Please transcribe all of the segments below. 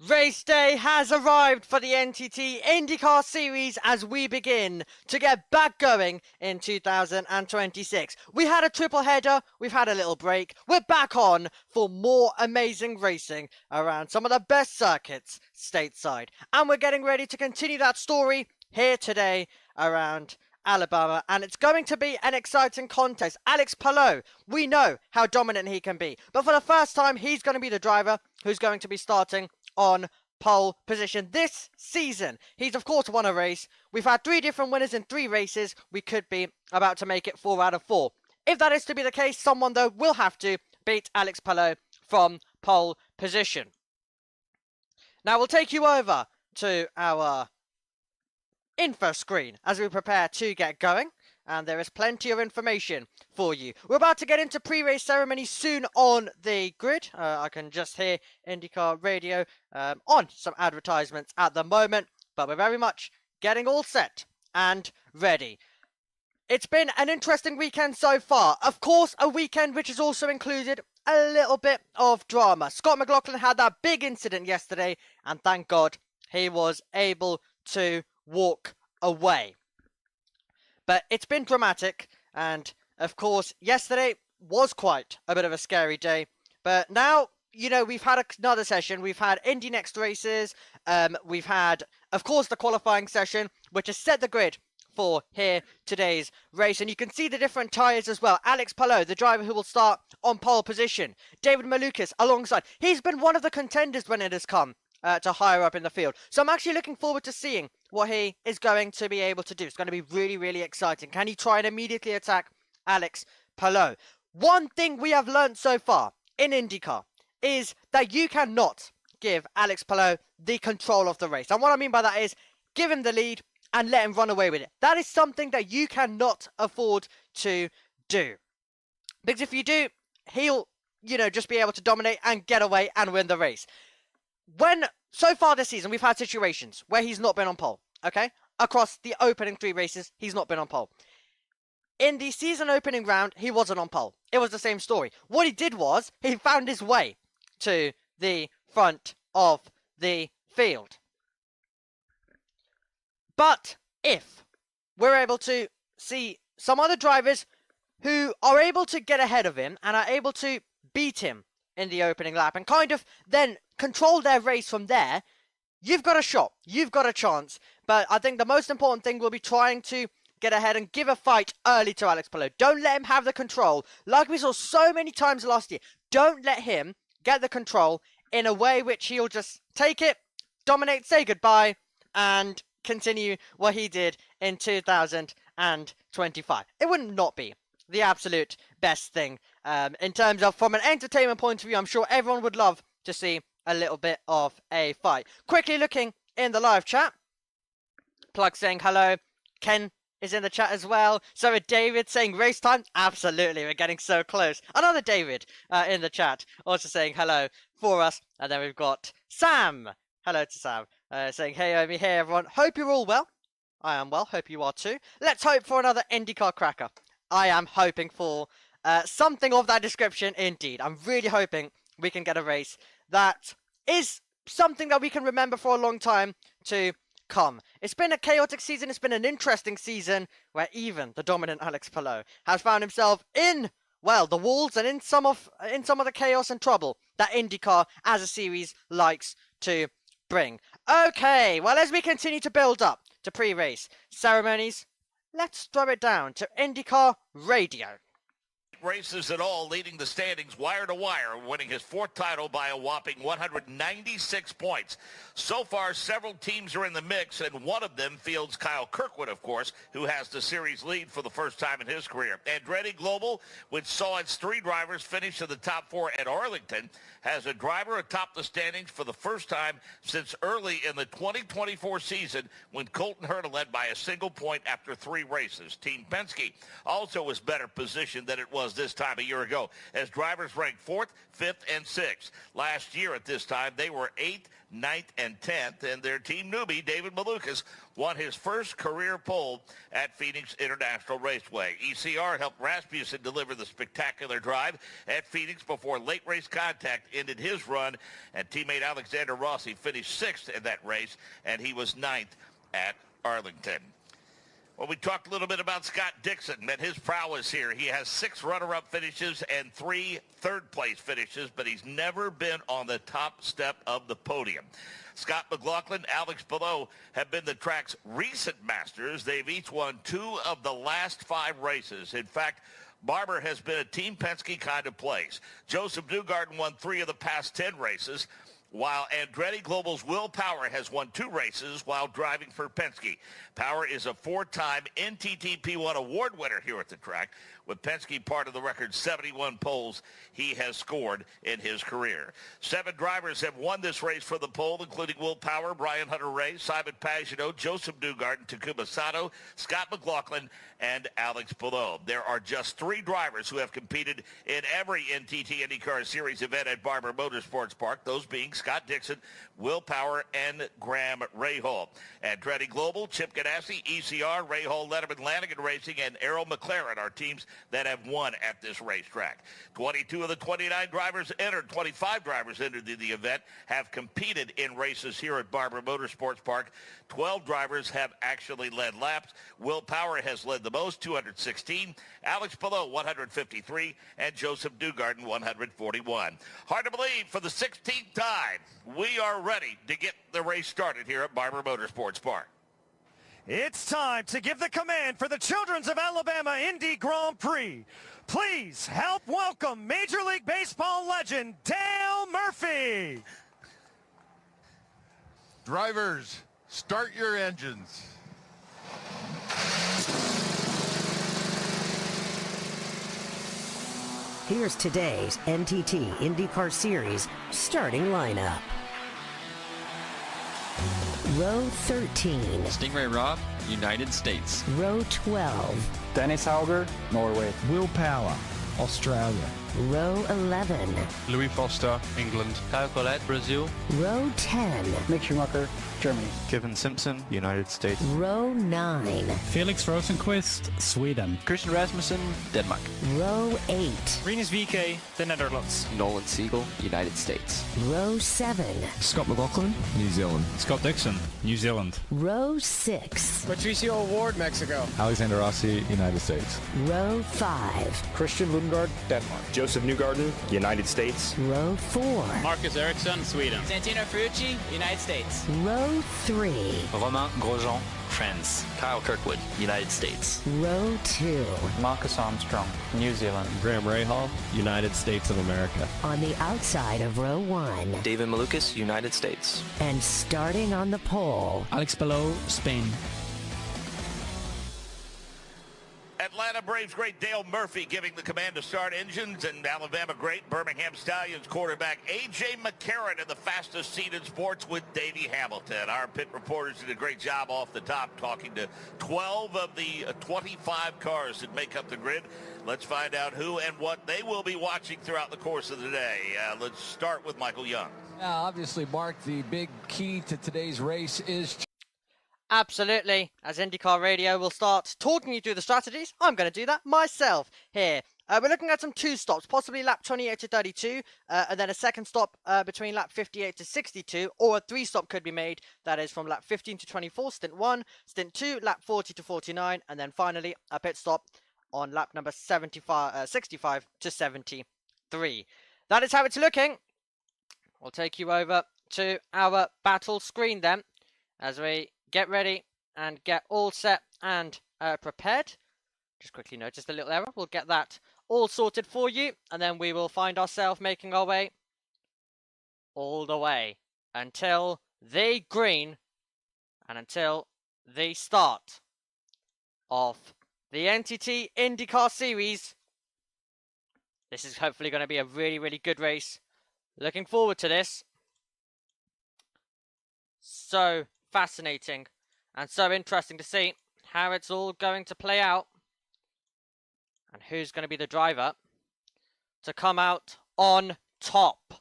Race day has arrived for the NTT IndyCar Series as we begin to get back going in 2026. We had a triple header, we've had a little break, we're back on for more amazing racing around some of the best circuits stateside. And we're getting ready to continue that story here today around Alabama, and it's going to be an exciting contest. Alex Palou, we know how dominant he can be, but for the first time, he's going to be the driver who's going to be starting on pole position this season. He's of course won a race. We've had 3 different winners in 3 races. We could be about to make it 4 out of 4. If that is to be the case, someone though will have to beat Alex Palou from pole position. Now we'll take you over to our info screen as we prepare to get going, and there is plenty of information for you. We're about to get into pre-race ceremony soon on the grid. I can just hear IndyCar radio on some advertisements at the moment, but we're very much getting all set and ready. It's been an interesting weekend so far. Of course, a weekend which has also included a little bit of drama. Scott McLaughlin had that big incident yesterday, and thank God he was able to walk away. But it's been dramatic, and of course, yesterday was quite a bit of a scary day. But now, you know, we've had another session. We've had Indy Next races. We've had, of course, the qualifying session, which has set the grid for here today's race. And you can see the different tyres as well. Alex Palou, the driver who will start on pole position. David Malukas alongside. He's been one of the contenders when it has come to higher up in the field. So I'm actually looking forward to seeing what he is going to be able to do. It's going to be really, really exciting. Can he try and immediately attack Alex Palou? One thing we have learned so far in IndyCar is that you cannot give Alex Palou the control of the race. And what I mean by that is give him the lead and let him run away with it. That is something that you cannot afford to do. Because if you do, he'll, just be able to dominate and get away and win the race. So far this season, we've had situations where he's not been on pole, okay? Across the opening 3 races, he's not been on pole. In the season opening round, he wasn't on pole. It was the same story. What he did was, he found his way to the front of the field. But if we're able to see some other drivers who are able to get ahead of him and are able to beat him in the opening lap and kind of then control their race from there, you've got a shot, you've got a chance. But I think the most important thing will be trying to get ahead and give a fight early to Alex Palou. Don't let him have the control, like we saw so many times last year. Don't let him get the control in a way which he'll just take it, dominate, say goodbye, and continue what he did in 2025. It would not be the absolute best thing in terms of, from an entertainment point of view. I'm sure everyone would love to see a little bit of a fight. Quickly looking in the live chat. Plug saying hello. Ken is in the chat as well. So David saying race time. Absolutely, we're getting so close. Another David in the chat also saying hello for us. And then we've got Sam. Hello to Sam. Saying hey Omi, hey everyone. Hope you're all well. I am well. Hope you are too. Let's hope for another IndyCar cracker. I am hoping for something of that description indeed. I'm really hoping we can get a race that is something that we can remember for a long time to come. It's been a chaotic season. It's been an interesting season where even the dominant Alex Palou has found himself in, well, the walls and in some of the chaos and trouble that IndyCar as a series likes to bring. Okay, well, as we continue to build up to pre-race ceremonies, let's throw it down to IndyCar Radio. Races at all, leading the standings wire to wire, winning his 4th title by a whopping 196 points. So far, several teams are in the mix, and one of them fields Kyle Kirkwood, of course, who has the series lead for the first time in his career. Andretti Global, which saw its 3 drivers finish in the top 4 at Arlington, has a driver atop the standings for the first time since early in the 2024 season when Colton Herta led by a single point after 3 races. Team Penske also was better positioned than it was was this time a year ago, as drivers ranked 4th, 5th, and 6th. Last year at this time, they were 8th, 9th, and 10th, and their team newbie, David Malukas, won his first career pole at Phoenix International Raceway. ECR helped Rasmussen deliver the spectacular drive at Phoenix before late race contact ended his run, and teammate Alexander Rossi finished 6th in that race, and he was 9th at Arlington. Well, we talked a little bit about Scott Dixon and his prowess here. He has 6 runner-up finishes and 3 third-place finishes, but he's never been on the top step of the podium. Scott McLaughlin, Alex Palou have been the track's recent masters. They've each won 2 of the last 5 races. In fact, Barber has been a Team Penske kind of place. Joseph Newgarden won 3 of the past 10 races, while Andretti Global's Will Power has won 2 races while driving for Penske. Power is a 4-time NTT P1 award winner here at the track. With Penske part of the record 71 poles he has scored in his career. 7 drivers have won this race for the pole, including Will Power, Brian Hunter-Ray, Simon Pagenaud, Joseph Newgarden, Takuma Sato, Scott McLaughlin, and Alex Palou. There are just 3 drivers who have competed in every NTT IndyCar Series event at Barber Motorsports Park, those being Scott Dixon, Will Power, and Graham Rahal. Andretti Global, Chip Ganassi, ECR, Rahal, Letterman, Lanigan Racing, and Errol McLaren are teams that have won at this racetrack. 22 of the 29 drivers entered, 25 drivers entered in the event, have competed in races here at Barber Motorsports Park. 12 drivers have actually led laps. Will Power has led the most, 216. Alex Palou, 153. And Joseph Newgarden, 141. Hard to believe, for the 16th time, we are ready to get the race started here at Barber Motorsports Park. It's time to give the command for the Children's of Alabama Indy Grand Prix. Please help welcome Major League Baseball legend Dale Murphy. Drivers, start your engines. Here's today's NTT IndyCar Series starting lineup. Row 13. Stingray Rob, United States. Row 12. Dennis Hauger, Norway. Will Power, Australia. Row 11. Louis Foster, England. Kyle Collette, Brazil. Row 10. Mick Schumacher, Germany. Kevin Simpson, United States. Row 9. Felix Rosenqvist, Sweden. Christian Rasmussen, Denmark. Row 8. Rinus VK, the Netherlands. Nolan Siegel, United States. Row 7. Scott McLaughlin, New Zealand. Scott Dixon, New Zealand. Row 6. Patricio Award, Mexico. Alexander Rossi, United States. Row 5. Christian Lundgaard, Denmark. Joseph Newgarden, United States. Row 4. Marcus Ericsson, Sweden. Santino Ferrucci, United States. Row 3. Romain Grosjean, France. Kyle Kirkwood, United States. Row 2. Marcus Armstrong, New Zealand. Graham Rahal, United States of America. On the outside of row 1. David Malukas, United States. And starting on the pole. Alex Palou, Spain. Atlanta Braves great Dale Murphy giving the command to start engines, and Alabama great Birmingham Stallions quarterback A.J. McCarron in the fastest seat in sports with Davey Hamilton. Our pit reporters did a great job off the top talking to 12 of the 25 cars that make up the grid. Let's find out who and what they will be watching throughout the course of the day. Let's start with Michael Young. Obviously, Mark, the big key to today's race is... Absolutely. As IndyCar Radio will start talking you through the strategies, I'm going to do that myself here. We're looking at some 2 stops, possibly lap 28 to 32, and then a second stop between lap 58 to 62, or a 3-stop could be made. That is from lap 15 to 24, stint 1, stint 2, lap 40 to 49, and then finally a pit stop on lap number 65 to 73. That is how it's looking. We'll take you over to our battle screen then, as we get ready and get all set and prepared. Just quickly noticed a little error. We'll get that all sorted for you, and then we will find ourselves making our way all the way until the green and until the start of the NTT IndyCar Series. This is hopefully going to be a really, really good race. Looking forward to this. So fascinating and so interesting to see how it's all going to play out. And who's going to be the driver to come out on top?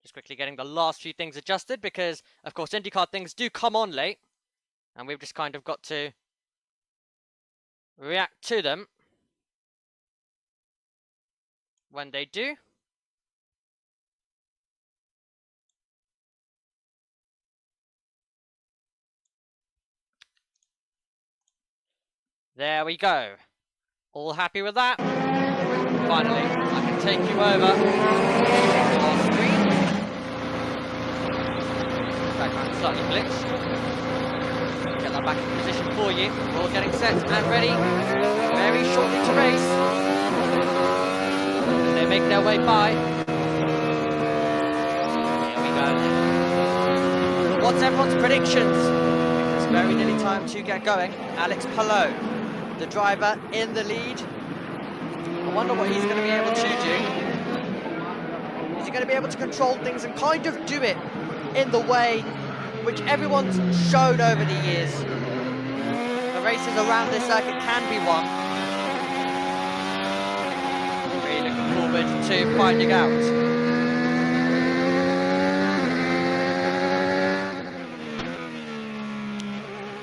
Just quickly getting the last few things adjusted because, of course, IndyCar things do come on late. And we've just kind of got to react to them when they do. There we go. All happy with that? Finally, I can take you over our screen. Background slightly glitched. Get that back in position for you. We're all getting set and ready. Very shortly to race. They make their way by. Here we go. What's everyone's predictions? It's very nearly time to get going. Alex Palou, the driver in the lead. I wonder what he's going to be able to do. Is he going to be able to control things and kind of do it in the way which everyone's shown over the years? The races around this circuit can be won. Really looking forward to finding out.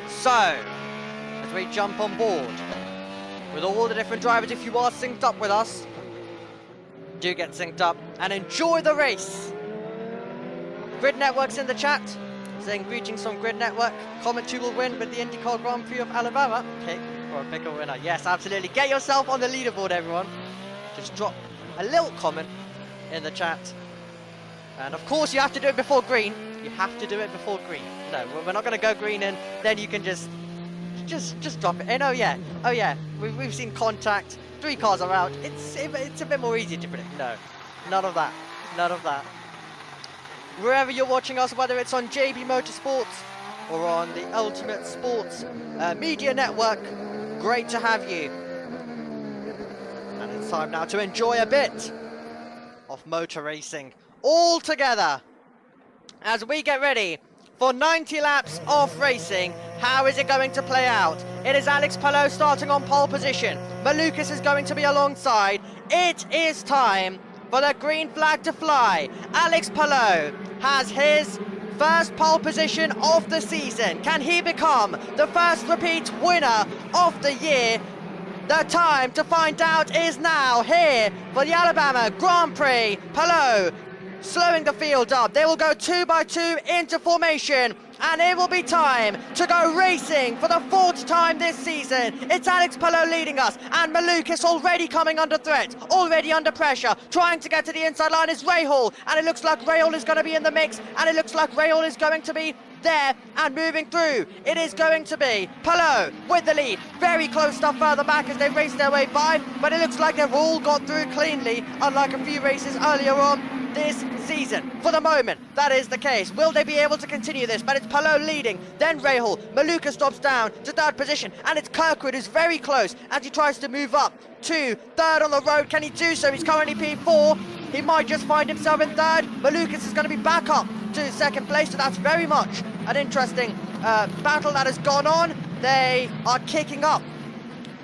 So, as we jump on board with all the different drivers, if you are synced up with us, do get synced up and enjoy the race. Grid Network's in the chat, saying greetings from Grid Network. Comment who will win with the IndyCar Grand Prix of Alabama. Pick a winner. Yes, absolutely. Get yourself on the leaderboard, everyone. Just drop a little comment in the chat. And of course, you have to do it before green. You have to do it before green. No, we're not going to go green and then you can just drop it in. Oh yeah, we've seen contact. 3 cars are out. It's a bit more easy to predict. No, none of that. Wherever you're watching us, whether it's on JB Motorsports or on the Ultimate Sports Media Network, great to have you. And it's time now to enjoy a bit of motor racing all together as we get ready for 90 laps of racing. How is it going to play out? It is Alex Palou starting on pole position. Malukas is going to be alongside. It is time for the green flag to fly. Alex Palou has his first pole position of the season. Can he become the first repeat winner of the year? The time to find out is now here for the Alabama Grand Prix. Palou slowing the field up. They will go 2 by 2 into formation, and it will be time to go racing for the 4th time this season. It's Alex Palou leading us, and Malukas already coming under threat, already under pressure. Trying to get to the inside line is Rahal, and it looks like Rahal is going to be in the mix, and it looks like Rahal is going to be there and moving through. It is going to be Palou with the lead. Very close stuff further back as they race their way by, but it looks like they've all got through cleanly, unlike a few races earlier on this season. For the moment, that is the case. Will they be able to continue this? But it's Palou leading, then Rahal. Malukas drops down to 3rd position, and it's Kirkwood who's very close as he tries to move up to 3rd on the road. Can he do so? He's currently P4. He might just find himself in 3rd. Malukas is going to be back up to 2nd place, so that's very much an interesting battle that has gone on. They are kicking up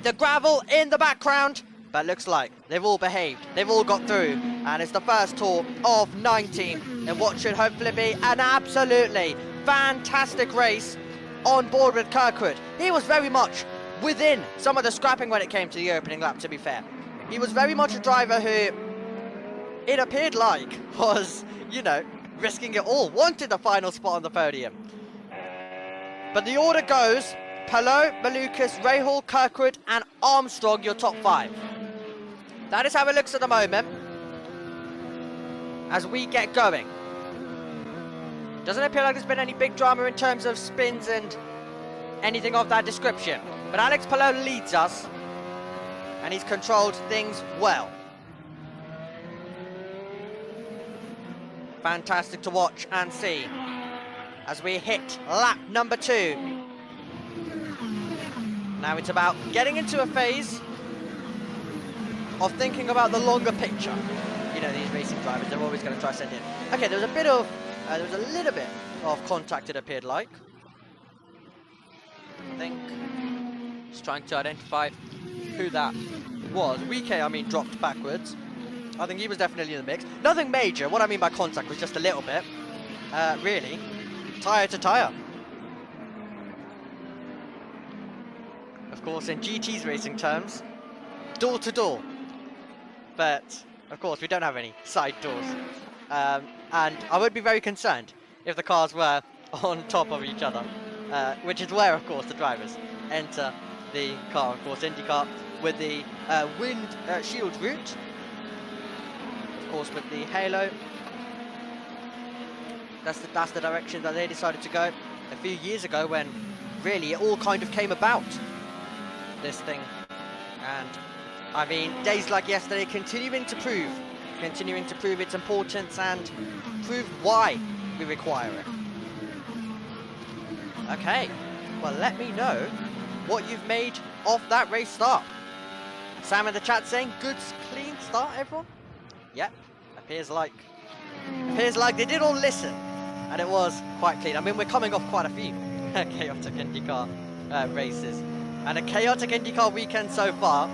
the gravel in the background, but looks like they've all behaved. They've all got through, and it's the first tour of 19 in what should hopefully be an absolutely fantastic race on board with Kirkwood. He was very much within some of the scrapping when it came to the opening lap, to be fair. He was very much a driver who, it appeared like, was, you know, risking it all, wanted the final spot on the podium. But the order goes: Palou, Malukas, Rahal, Kirkwood and Armstrong, your top 5. That is how it looks at the moment as we get going. Doesn't appear like there's been any big drama in terms of spins and anything of that description. But Alex Palou leads us, and he's controlled things well. Fantastic to watch and see as we hit lap number 2. Now it's about getting into a phase of thinking about the longer picture. You know, these racing drivers, they're always going to try to send in. Okay, there was a little bit of contact, it appeared like. I think just trying to identify who that was. Wike, I mean, dropped backwards. I think he was definitely in the mix. Nothing major. What I mean by contact was just a little bit. Really. Tyre to tyre. Of course, in GT's racing terms, door to door. But, of course, we don't have any side doors. And I would be very concerned if the cars were on top of each other. Which is where, of course, the drivers enter the car. Of course, IndyCar with the wind shield route. Of course, with the halo. That's the direction that they decided to go a few years ago, when really it all kind of came about, this thing. And I mean, days like yesterday continuing to prove its importance and prove why we require it. Okay, well, let me know what you've made of that race start. Sam in the chat saying good clean start, everyone. Yep, appears like they did all listen, and it was quite clean. I mean, we're coming off quite a few chaotic IndyCar races, and a chaotic IndyCar weekend so far.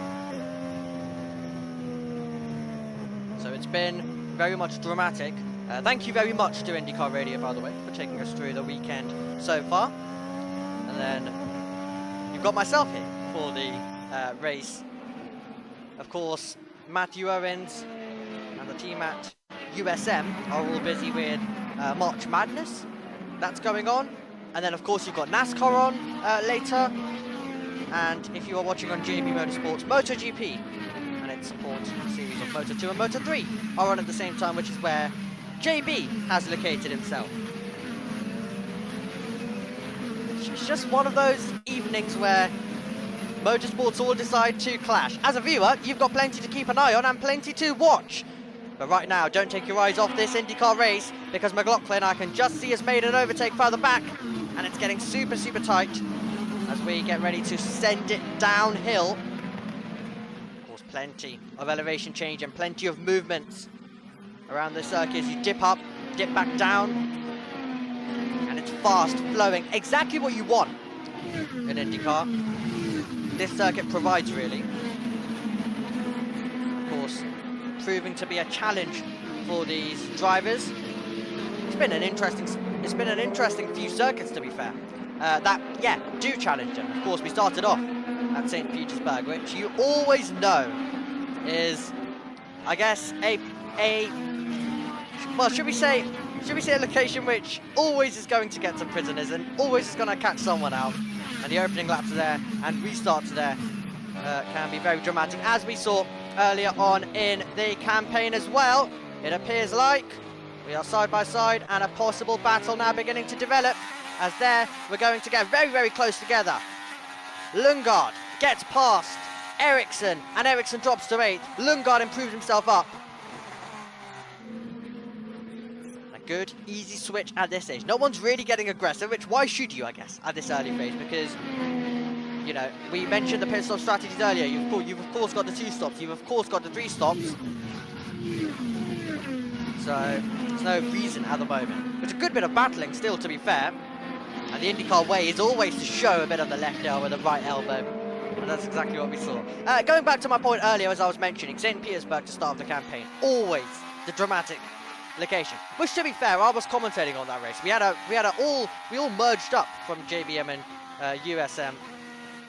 So it's been very much dramatic. Thank you very much to IndyCar Radio, by the way, for taking us through the weekend so far. And then you've got myself here for the race. Of course, Matthew Owens and the team at USM are all busy with March Madness. That's going on. And then, of course, you've got NASCAR on later. And if you are watching on JB Motorsports, MotoGP and its support series of Moto2 and Moto3 are on at the same time, which is where JB has located himself. It's just one of those evenings where motorsports all decide to clash. As a viewer, you've got plenty to keep an eye on and plenty to watch. But right now, don't take your eyes off this IndyCar race, because McLaughlin, I can just see, has made an overtake further back, and it's getting super, super tight as we get ready to send it downhill. Of course, plenty of elevation change and plenty of movements around the circuit as you dip up, dip back down, and it's fast flowing. Exactly what you want in IndyCar. This circuit provides, really. Of course, proving to be a challenge for these drivers. It's been an interesting few circuits, to be fair. That do challenge them. Of course, we started off at St. Petersburg, which you always know is, I guess, well, should we say a location which always is going to get some prisoners and always is going to catch someone out. And the opening laps are there and restarts are there. Can be very dramatic, as we saw earlier on in the campaign as well. It appears like we are side by side, and a possible battle now beginning to develop, as there we're going to get very, very close together. Lundgaard gets past Ericsson, and Ericsson drops to 8th. Lundgaard improved himself up. A good, easy switch at this stage. No one's really getting aggressive, which why should you, I guess, at this early phase, because, you know, we mentioned the pit stop strategies earlier. You've of course got the 2 stops. You've of course got the 3 stops. So there's no reason at the moment. It's a good bit of battling still, to be fair. And the IndyCar way is always to show a bit of the left elbow, the right elbow. And that's exactly what we saw. Going back to my point earlier, as I was mentioning, St. Petersburg to start the campaign. Always the dramatic location. Which, to be fair, I was commentating on that race. We all merged up from JBM and USM.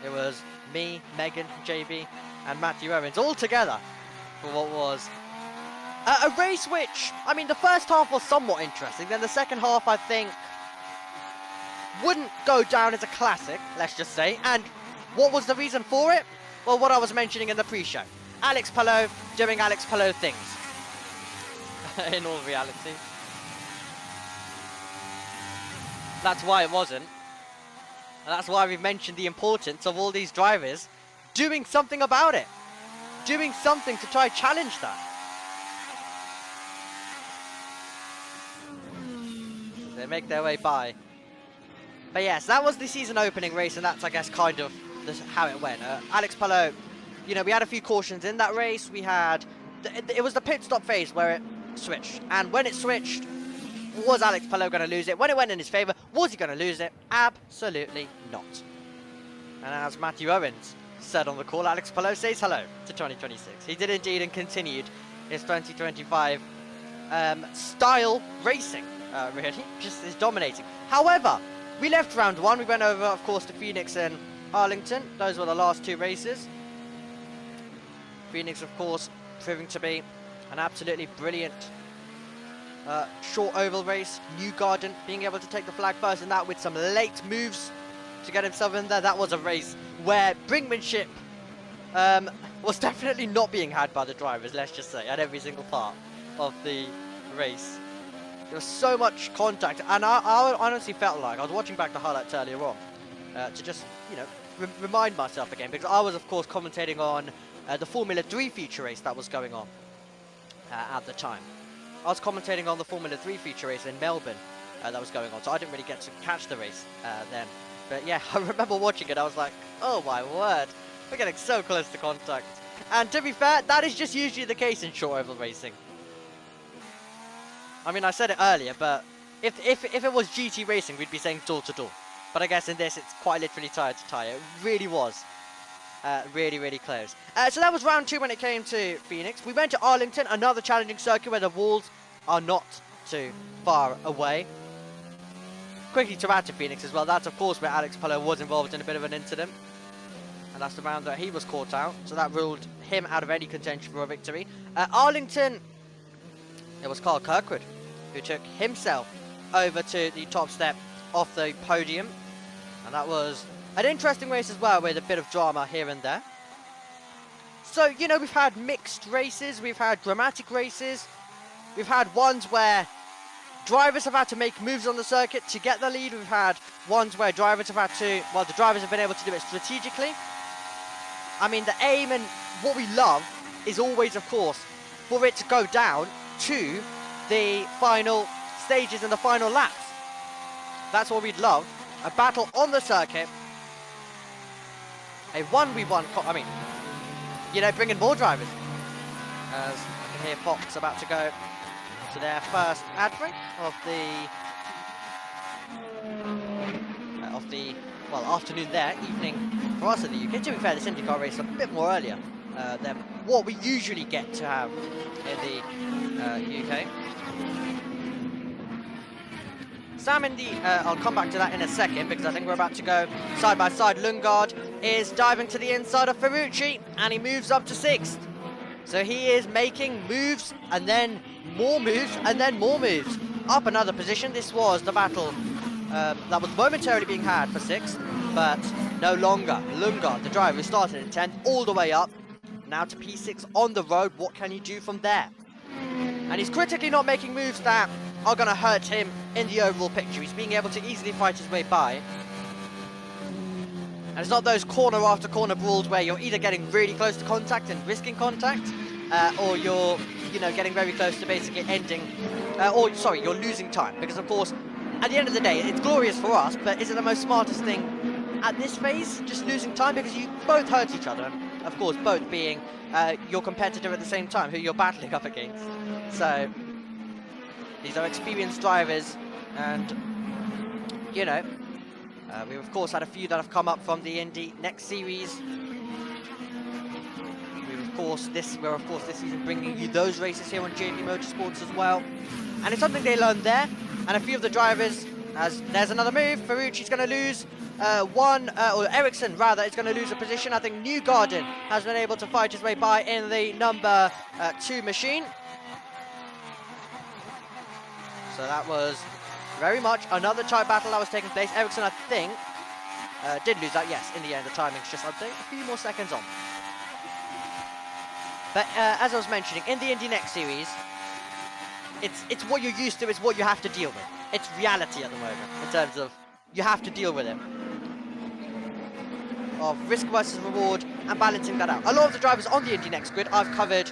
It was me, Megan, JB, and Matthew Owens all together for what was a race which, I mean, the first half was somewhat interesting. Then the second half, I think, wouldn't go down as a classic, let's just say. And what was the reason for it? Well, what I was mentioning in the pre-show. Alex Palou doing Alex Palou things. In all reality. That's why it wasn't. And that's why we've mentioned the importance of all these drivers doing something about it. Doing something to try challenge that. They make their way by. But yes, that was the season opening race, and that's, I guess, kind of how it went. Alex Palou, you know, we had a few cautions in that race. We had, it was the pit stop phase where it switched. And when it switched, was Alex Palou going to lose it? When it went in his favour, was he going to lose it? Absolutely not. And as Matthew Owens said on the call. Alex Palou says hello to 2026. He did indeed, and continued his 2025 style racing, really. Just is dominating. However, we left round one. We went over, of course, to Phoenix and Arlington. Those were the last two races. Phoenix, of course, proving to be an absolutely brilliant short oval race. Newgarden being able to take the flag first, and that with some late moves to get himself in there. That was a race where brinkmanship was definitely not being had by the drivers, let's just say, at every single part of the race. There was so much contact, and I honestly felt like, I was watching back the highlights earlier on to just, you know, remind myself again, because I was, of course, commentating on the Formula 3 feature race that was going on at the time. I was commentating on the Formula 3 feature race in Melbourne that was going on, so I didn't really get to catch the race then. But yeah, I remember watching it, I was like, oh my word, we're getting so close to contact. And to be fair, that is just usually the case in short oval racing. I mean, I said it earlier, but if it was GT racing, we'd be saying door to door. But I guess in this, it's quite literally tyre to tyre. It really was. Really, really close. So that was round two when it came to Phoenix. We went to Arlington, another challenging circuit where the walls are not too far away. Quickly to add to Phoenix as well, that's of course where Alex Palou was involved in a bit of an incident. And that's the round that he was caught out. So that ruled him out of any contention for a victory. Arlington, it was Carl Kirkwood who took himself over to the top step off the podium. And that was an interesting race as well, with a bit of drama here and there. So, you know, we've had mixed races, we've had dramatic races, we've had ones where drivers have had to make moves on the circuit to get the lead, we've had ones where drivers have had to, well, the drivers have been able to do it strategically. I mean, the aim and what we love is always, of course, for it to go down to the final stages and the final laps. That's what we'd love. A battle on the circuit. A 1v1, I mean, you know, bring in more drivers. As I can hear Fox about to go to their first ad break of the well, afternoon there, evening for us in the UK. To be fair, this IndyCar race is a bit more earlier than what we usually get to have in the UK. Sam Indy, I'll come back to that in a second, because I think we're about to go side by side. Lundgaard is diving to the inside of Ferrucci, and he moves up to 6th. So he is making moves, and then more moves, and then more moves. Up another position. This was the battle that was momentarily being had for 6th, but no longer. Lundgaard, the driver who started in 10th, all the way up. Now to P6 on the road. What can he do from there? And he's critically not making moves that are going to hurt him in the overall picture. He's being able to easily fight his way by. And it's not those corner after corner brawls where you're either getting really close to contact and risking contact, or you're, you know, getting very close to basically ending, you're losing time. Because of course, at the end of the day, it's glorious for us, but is it the most smartest thing at this phase? Just losing time, because you both hurt each other. And of course, both being your competitor at the same time, who you're battling up against. So these are experienced drivers, and you know, we've of course had a few that have come up from the Indy next series. We're of course this season bringing you those races here on JB Motorsports as well, and it's something they learned there. And a few of the drivers, as there's another move, Ferrucci's going to lose or Ericsson rather is going to lose a position. I think Newgarden has been able to fight his way by in the number 2 machine. So that was very much another tight battle that was taking place. Ericsson, I think, did lose that. Yes, in the end, the timing's just, I'd say, a few more seconds on. But as I was mentioning, in the Indy Next Series, it's what you're used to, it's what you have to deal with. It's reality at the moment, in terms of you have to deal with it. Of risk versus reward and balancing that out. A lot of the drivers on the Indy Next grid I've covered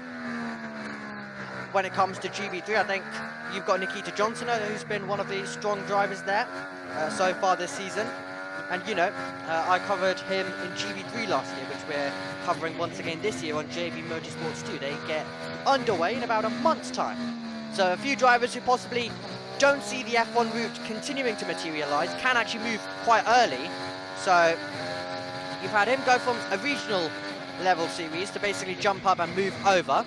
when it comes to GB3. I think you've got Nikita Johnson, who's been one of the strong drivers there so far this season. And you know, I covered him in GB3 last year, which we're covering once again this year on JB Motorsports 2. They get underway in about a month's time. So a few drivers who possibly don't see the F1 route continuing to materialise can actually move quite early. So you've had him go from a regional level series to basically jump up and move over.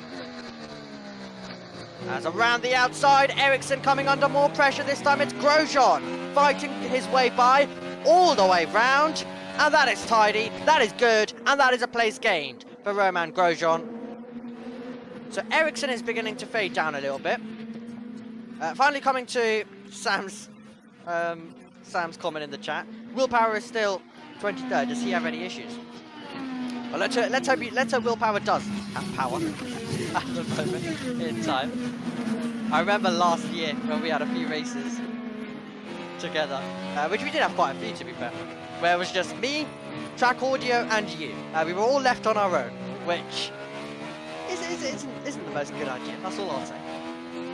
As around the outside, Ericsson coming under more pressure. This time it's Grosjean fighting his way by all the way round. And that is tidy, that is good, and that is a place gained for Romain Grosjean. So Ericsson is beginning to fade down a little bit. Finally coming to Sam's comment in the chat. Willpower is still 23rd. Does he have any issues? Well, let's hope Willpower does have power at the moment in time. I remember last year when we had a few races together, which we did have quite a few to be fair, where it was just me, track audio, and you. We were all left on our own, which isn't the most good idea. That's all I'll say.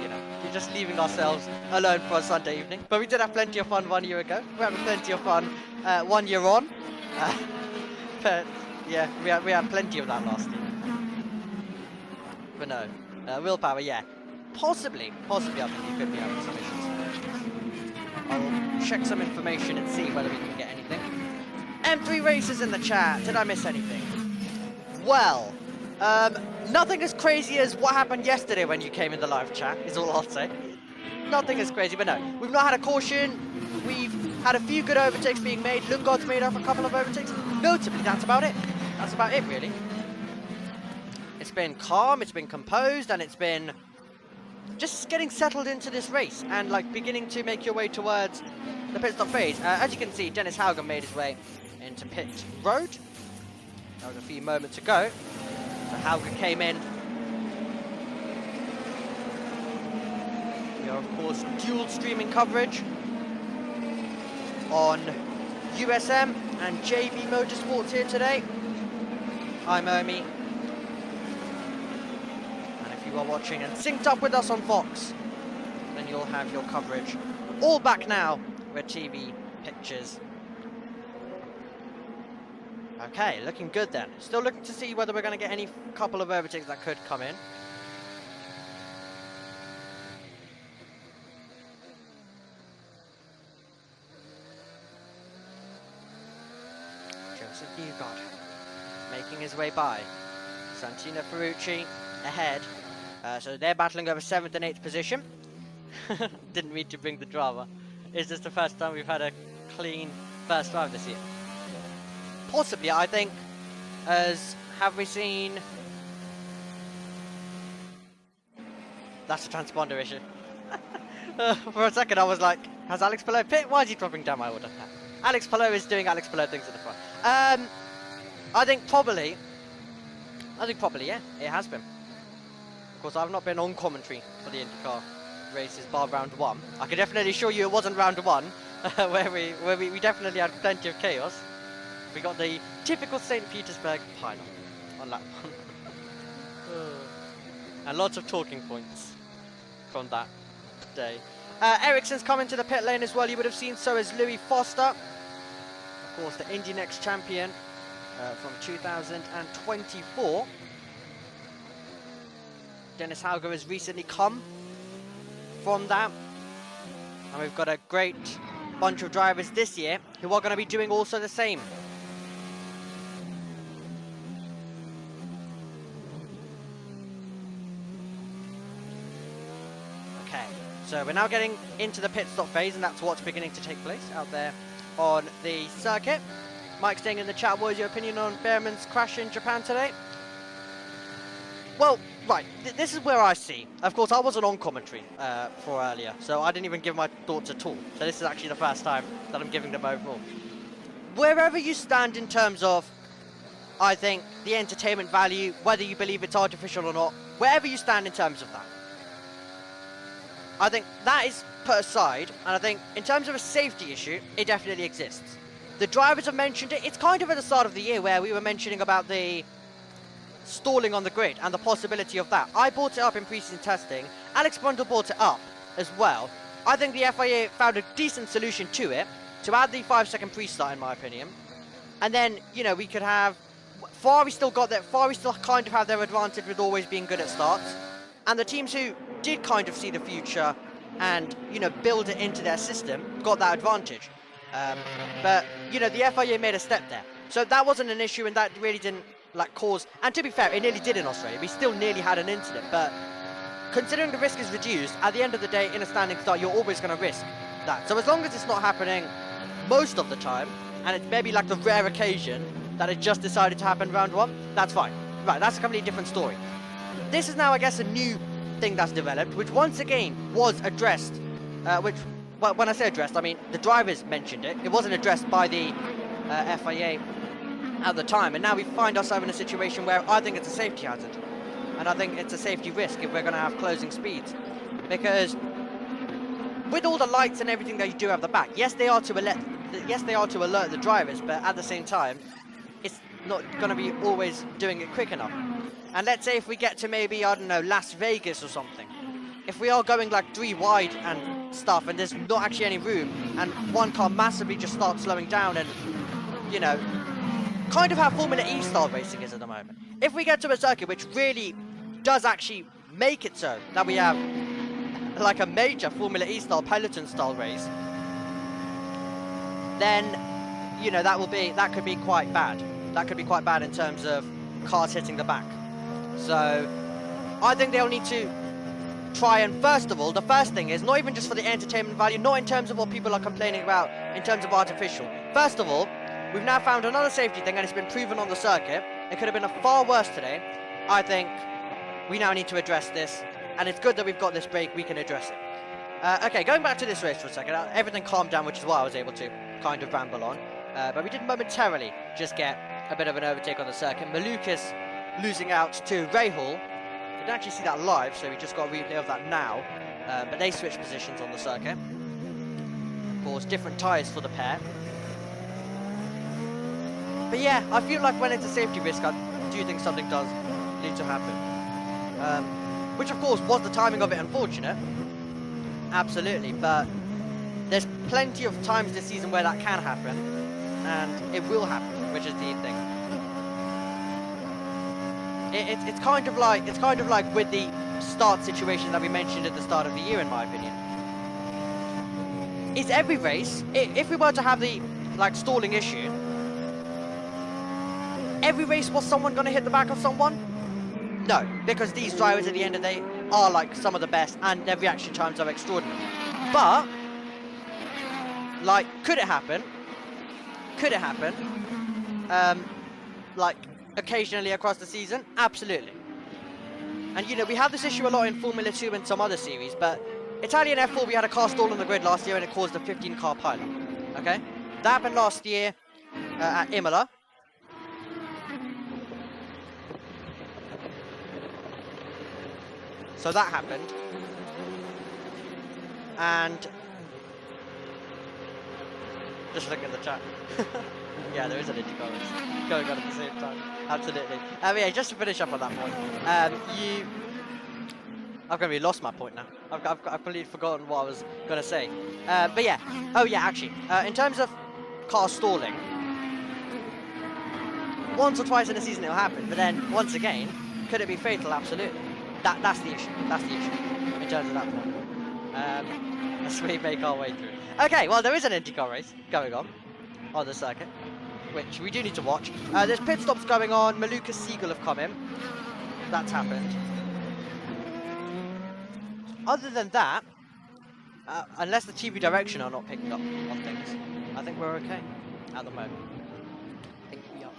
You know, we're just leaving ourselves alone for a Sunday evening. But we did have plenty of fun 1 year ago. We're having plenty of fun 1 year on. But yeah, we had plenty of that last year. But no, Willpower, yeah. Possibly I think you could be having some issues. I'll check some information and see whether we can get anything. M3 races in the chat. Did I miss anything? Well, nothing as crazy as what happened yesterday when you came in the live chat, is all I'll say. Nothing as crazy, but no. We've not had a caution. We've had a few good overtakes being made. Lundgaard's made up a couple of overtakes. Notably, that's about it. That's about it, really. It's been calm, it's been composed, and it's been just getting settled into this race and like beginning to make your way towards the pit stop phase. As you can see, Dennis Hauger made his way into pit road. That was a few moments ago. So Hauger came in. We are, of course, dual streaming coverage on USM and JB Motorsports here today. I'm Omi. You are watching and synced up with us on Fox, then you'll have your coverage all back now with TV pictures. Okay, looking good then. Still looking to see whether we're going to get any couple of overtakes that could come in. Joseph Newgarden making his way by. Santino Ferrucci ahead. So they're battling over 7th and 8th position. Didn't mean to bring the drama. Is this the first time we've had a clean first drive this year? Possibly, I think. As have we seen? That's a transponder issue. For a second I was like, has Alex Palou pit? Why is he dropping down my order? Alex Palou is doing Alex Palou things at the front. I think probably, yeah, it has been. Of course, I've not been on commentary for the IndyCar races bar round 1. I can definitely assure you it wasn't round 1, where we definitely had plenty of chaos. We got the typical St. Petersburg pile on that one. And lots of talking points from that day. Ericsson's coming to the pit lane as well, you would have seen, so is Louis Foster. Of course, the Indy Next champion from 2024. Dennis Hauger has recently come from that. And we've got a great bunch of drivers this year who are going to be doing also the same. Okay, so we're now getting into the pit stop phase, and that's what's beginning to take place out there on the circuit. Mike staying in the chat, what is your opinion on Behrman's crash in Japan today? Well, right, this is where I see. Of course, I wasn't on commentary for earlier, so I didn't even give my thoughts at all. So this is actually the first time that I'm giving them overall. Wherever you stand in terms of, I think, the entertainment value, whether you believe it's artificial or not, wherever you stand in terms of that, I think that is put aside, and I think in terms of a safety issue, it definitely exists. The drivers have mentioned it. It's kind of at the start of the year where we were mentioning about the stalling on the grid and the possibility of that. I brought it up in pre-season testing. Alex Brundle brought it up as well. I think the FIA found a decent solution to it, to add the 5-second pre-start, in my opinion. And then, you know, we could have Ferrari still got that. Ferrari still kind of have their advantage with always being good at starts. And the teams who did kind of see the future and, you know, build it into their system got that advantage. But, you know, the FIA made a step there. So that wasn't an issue, and that really didn't like cause. And to be fair, it nearly did in Australia. We still nearly had an incident, but considering the risk is reduced, at the end of the day, in a standing start, you're always going to risk that. So as long as it's not happening most of the time, and it's maybe like the rare occasion that it just decided to happen round one, that's fine. Right, that's a completely different story. This is now, I guess, a new thing that's developed, which once again was addressed, well, when I say addressed, I mean the drivers mentioned it. It wasn't addressed by the FIA at the time, and now we find ourselves in a situation where I think it's a safety hazard, and I think it's a safety risk if we're going to have closing speeds, because with all the lights and everything that you do have the back, yes, they are to alert the drivers, but at the same time, it's not going to be always doing it quick enough. And let's say if we get to maybe, I don't know, Las Vegas or something, if we are going like 3 wide and stuff, and there's not actually any room, and one car massively just starts slowing down, and, you know, kind of how Formula E style racing is at the moment. If we get to a circuit which really does actually make it so that we have like a major Formula E style, peloton style race, then, you know, that could be quite bad. That could be quite bad in terms of cars hitting the back. So I think they'll need to try and, first of all, the first thing is not even just for the entertainment value, not in terms of what people are complaining about in terms of artificial. First of all, we've now found another safety thing, and it's been proven on the circuit. It could have been a far worse today. I think we now need to address this, and it's good that we've got this break. We can address it. Okay, going back to this race for a second. Everything calmed down, which is why I was able to kind of ramble on. But we did momentarily just get a bit of an overtake on the circuit. Malukas losing out to Rahal. You didn't actually see that live, so we just got a replay of that now. But they switched positions on the circuit. Of course, different tyres for the pair. But yeah, I feel like when it's a safety risk, I do think something does need to happen. Which, of course, was the timing of it unfortunate. Absolutely, but there's plenty of times this season where that can happen, and it will happen, which is the thing. It's kind of like with the start situation that we mentioned at the start of the year, in my opinion. Is every race, if we were to have the like stalling issue, every race was someone going to hit the back of someone? No, because these drivers at the end of the day are like some of the best, and their reaction times are extraordinary. But like, could it happen? Could it happen? Like occasionally across the season? Absolutely. And you know, we have this issue a lot in Formula 2 and some other series, but Italian F4, we had a car stall on the grid last year and it caused a 15-car pile. Okay? That happened last year at Imola. So that happened. And just look at the chat. Yeah, there is an IndyCar race going on at the same time. Absolutely. Yeah, just to finish up on that point, I've completely lost my point now. I've completely forgotten what I was going to say. But yeah. Oh yeah, actually, in terms of car stalling, once or twice in a season it'll happen. But then once again, could it be fatal? Absolutely. That's the issue. That's the issue in terms of that point. As we make our way through. Okay, well, there is an IndyCar race going on the circuit, which we do need to watch. There's pit stops going on. Malukas Siegel have come in. That's happened. Other than that, unless the TV direction are not picking up on things, I think we're okay at the moment. I think we are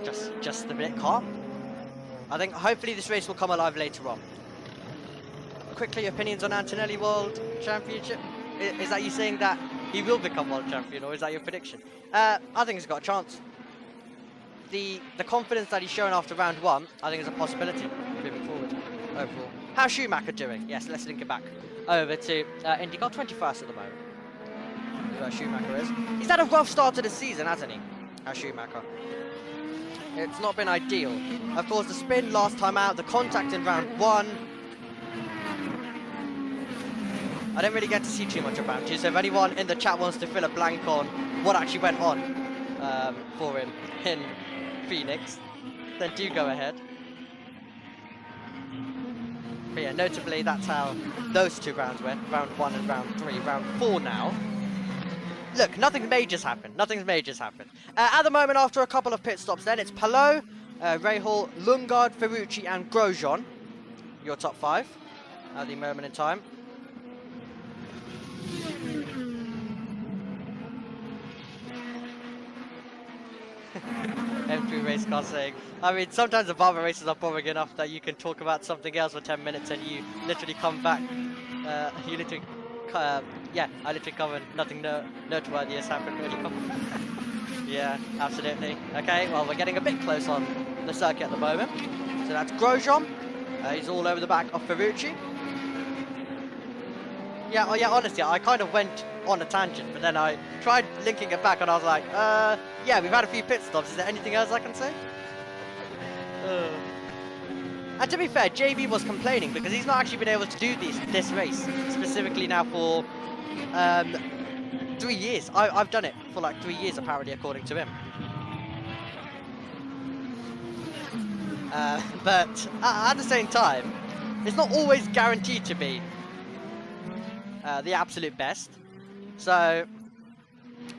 okay. Just a bit calm. I think hopefully this race will come alive later on. Quickly, opinions on Antonelli World Championship. Is that you saying that he will become world champion, or is that your prediction? I think he's got a chance. The confidence that he's shown after round one, I think is a possibility moving forward overall. How's Schumacher doing? Yes, let's link it back over to IndyCar 21st at the moment. That's where Schumacher is. He's had a rough start to the season, hasn't he? How's Schumacher? It's not been ideal. Of course, the spin last time out, the contact in round one. I didn't really get to see too much about you, so if anyone in the chat wants to fill a blank on what actually went on for him in Phoenix, then do go ahead. But yeah, notably, that's how those two rounds went, round 1 and round 3. Round 4 now. look, nothing major's happened. Nothing major's happened. At the moment, after a couple of pit stops, then it's Palou, Rahal, Lundgaard, Ferrucci, and Grosjean. Your top 5 at the moment in time. M3 race car saying, I mean, sometimes the Barber races are boring enough that you can talk about something else for 10 minutes and you literally come back. You literally, yeah, I literally covered nothing noteworthy has happened really. Yeah, absolutely. Okay, well, we're getting a bit close on the circuit at the moment. So that's Grosjean. He's all over the back of Ferrucci. Yeah, oh yeah, honestly, I kind of went on a tangent, but then I tried linking it back and I was like, yeah, we've had a few pit stops. Is there anything else I can say? And to be fair, JB was complaining because he's not actually been able to do this race specifically now for 3 years. I've done it for like 3 years apparently, according to him. But at the same time, it's not always guaranteed to be the absolute best. So,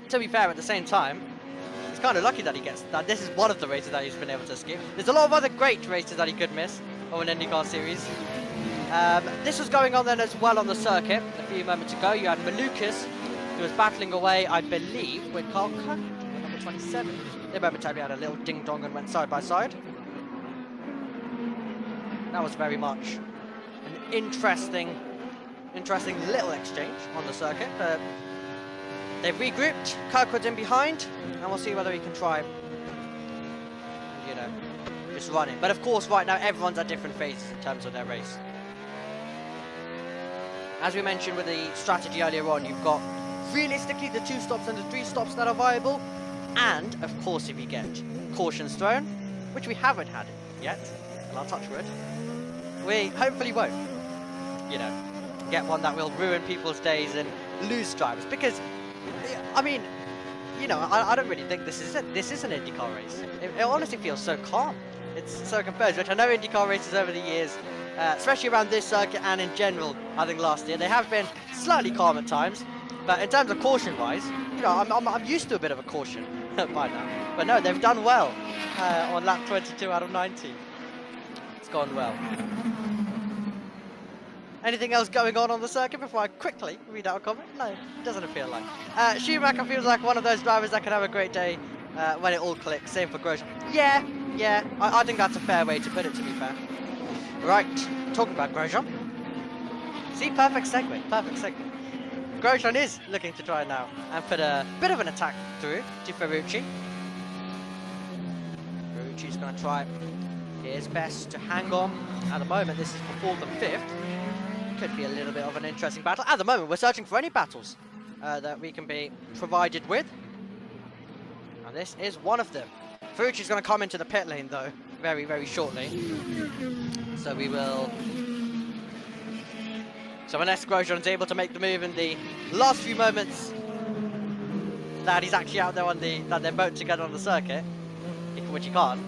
to be fair, at the same time, he's kind of lucky that he gets that. This is one of the races that he's been able to skip. There's a lot of other great races that he could miss of an IndyCar series. This was going on then as well on the circuit a few moments ago. You had Malukas, who was battling away, I believe, with Carl Cook, number 27. They momentarily had a little ding-dong and went side by side. That was very much an interesting little exchange on the circuit, but they've regrouped. Kirkwood's in behind, and we'll see whether he can try, you know, just run it. But of course, right now, everyone's at different phases in terms of their race. As we mentioned with the strategy earlier on, you've got realistically the 2 stops and the 3 stops that are viable, and of course, if you get cautions thrown, which we haven't had yet, and I'll touch wood, we hopefully won't, you know, get one that will ruin people's days and lose drivers. Because, I mean, you know, I don't really think this is an IndyCar race. It honestly feels so calm. It's so composed, which I know IndyCar races over the years, especially around this circuit and in general, I think last year, they have been slightly calm at times. But in terms of caution-wise, you know, I'm used to a bit of a caution by now. But no, they've done well on lap 22 out of 90. It's gone well. Anything else going on the circuit before I quickly read out a comment? No, it doesn't appear like. Schumacher feels like one of those drivers that can have a great day when it all clicks. Same for Grosjean. Yeah, I think that's a fair way to put it, to be fair. Right, talking about Grosjean. See, perfect segue. Grosjean is looking to try now and put a bit of an attack through to Ferrucci. Ferrucci's going to try his best to hang on. At the moment, this is for 4th and 5th. Could be a little bit of an interesting battle. At the moment, we're searching for any battles that we can be provided with. And this is one of them. Ferrucci's going to come into the pit lane, though, very, very shortly. So we will... So unless Grosjean's able to make the move in the last few moments that he's actually out there on that they're both together on the circuit, which he can't,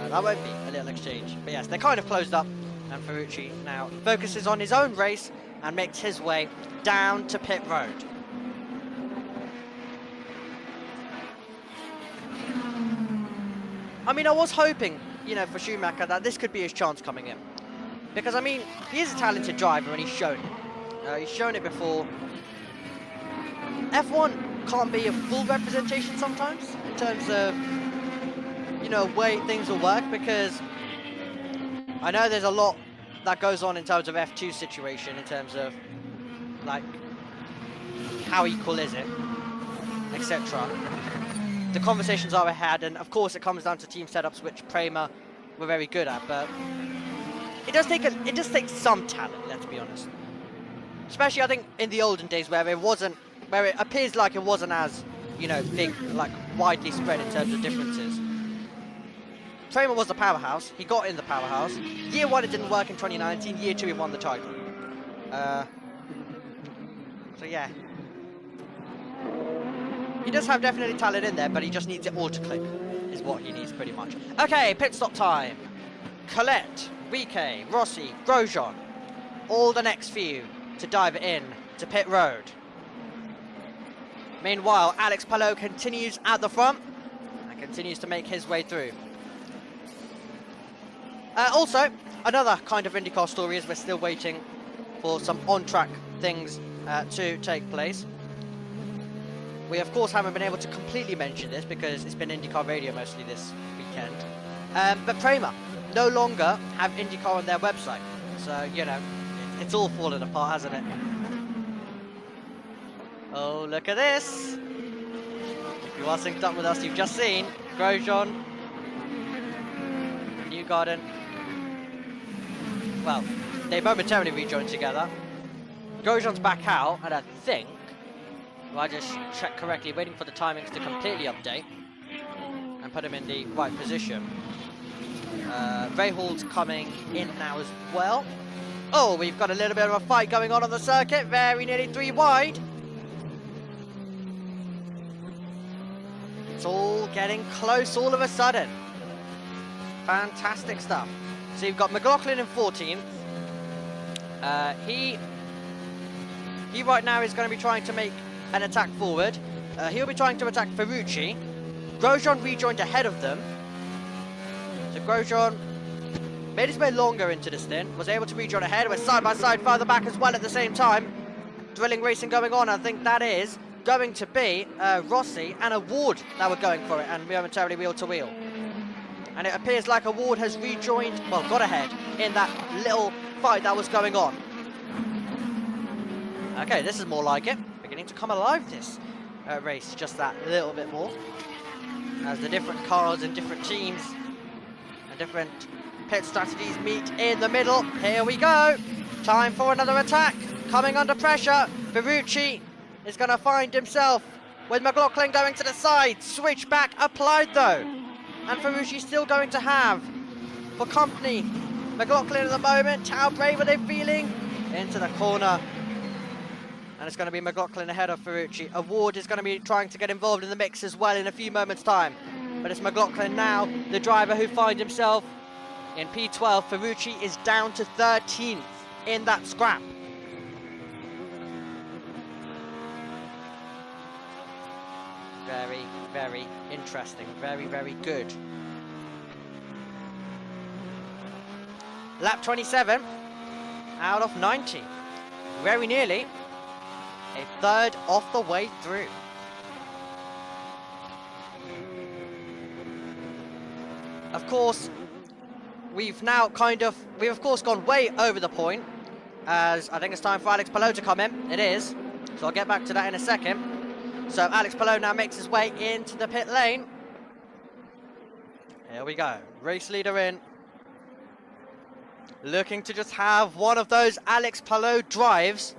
that won't be a little exchange. But yes, they're kind of closed up. And Ferrucci now focuses on his own race and makes his way down to pit road. I mean, I was hoping, you know, for Schumacher that this could be his chance coming in. Because, I mean, he is a talented driver and he's shown it. He's shown it before. F1 can't be a full representation sometimes in terms of, you know, way things will work, because I know there's a lot that goes on in terms of F2 situation, in terms of, like, how equal is it, etc. The conversations are ahead, and of course it comes down to team setups, which Prima were very good at, but it does take some talent, let's be honest. Especially, I think, in the olden days where it appears like it wasn't as, you know, big, like, widely spread in terms of differences. Prima was the powerhouse. He got in the powerhouse. Year 1 it didn't work in 2019. Year 2 he won the title. So yeah. He does have definitely talent in there, but he just needs it all to click, is what he needs pretty much. Okay, pit stop time. Colette, Riquet, Rossi, Grosjean. All the next few to dive in to pit road. Meanwhile, Alex Palou continues at the front and continues to make his way through. Also, another kind of IndyCar story is we're still waiting for some on-track things to take place. We, of course, haven't been able to completely mention this because it's been IndyCar radio mostly this weekend. But Prima no longer have IndyCar on their website. So, you know, it's all fallen apart, hasn't it? Oh, look at this. If you are synced up with us, you've just seen Grosjean, Newgarden. Well, they momentarily rejoined together. Grosjean's back out, and I think, well, I just checked correctly, waiting for the timings to completely update and put him in the right position. Rahul's coming in now as well. Oh, we've got a little bit of a fight going on the circuit, very nearly 3 wide. It's all getting close all of a sudden. Fantastic stuff. So you've got McLaughlin in 14th. He right now is going to be trying to make an attack forward. He'll be trying to attack Ferrucci. Grosjean rejoined ahead of them. So Grosjean made his way longer into the stint, was able to rejoin ahead, we're side by side further back as well at the same time. Drilling racing going on. I think that is going to be Rossi and a Ward that were going for it, and momentarily wheel to wheel. And it appears like a Ward has rejoined, well, got ahead in that little fight that was going on. Okay, this is more like it. Beginning to come alive, this race, just that little bit more. As the different cars and different teams and different pit strategies meet in the middle. Here we go. Time for another attack. Coming under pressure. Ferrucci is going to find himself with McLaughlin going to the side. Switch back applied though. And Ferrucci still going to have for company McLaughlin at the moment. How brave are they feeling? Into the corner. And it's going to be McLaughlin ahead of Ferrucci. A Ward is going to be trying to get involved in the mix as well in a few moments' time. But it's McLaughlin now, the driver who finds himself in P12. Ferrucci is down to 13th in that scrap. Very, very interesting. Very, very good. Lap 27 out of 90. Very nearly a third of the way through. Of course, we've of course gone way over the point, as I think it's time for Alex Palou to come in. It is, so I'll get back to that in a second. So Alex Palou now makes his way into the pit lane. Here we go, race leader in. Looking to just have one of those Alex Palou drives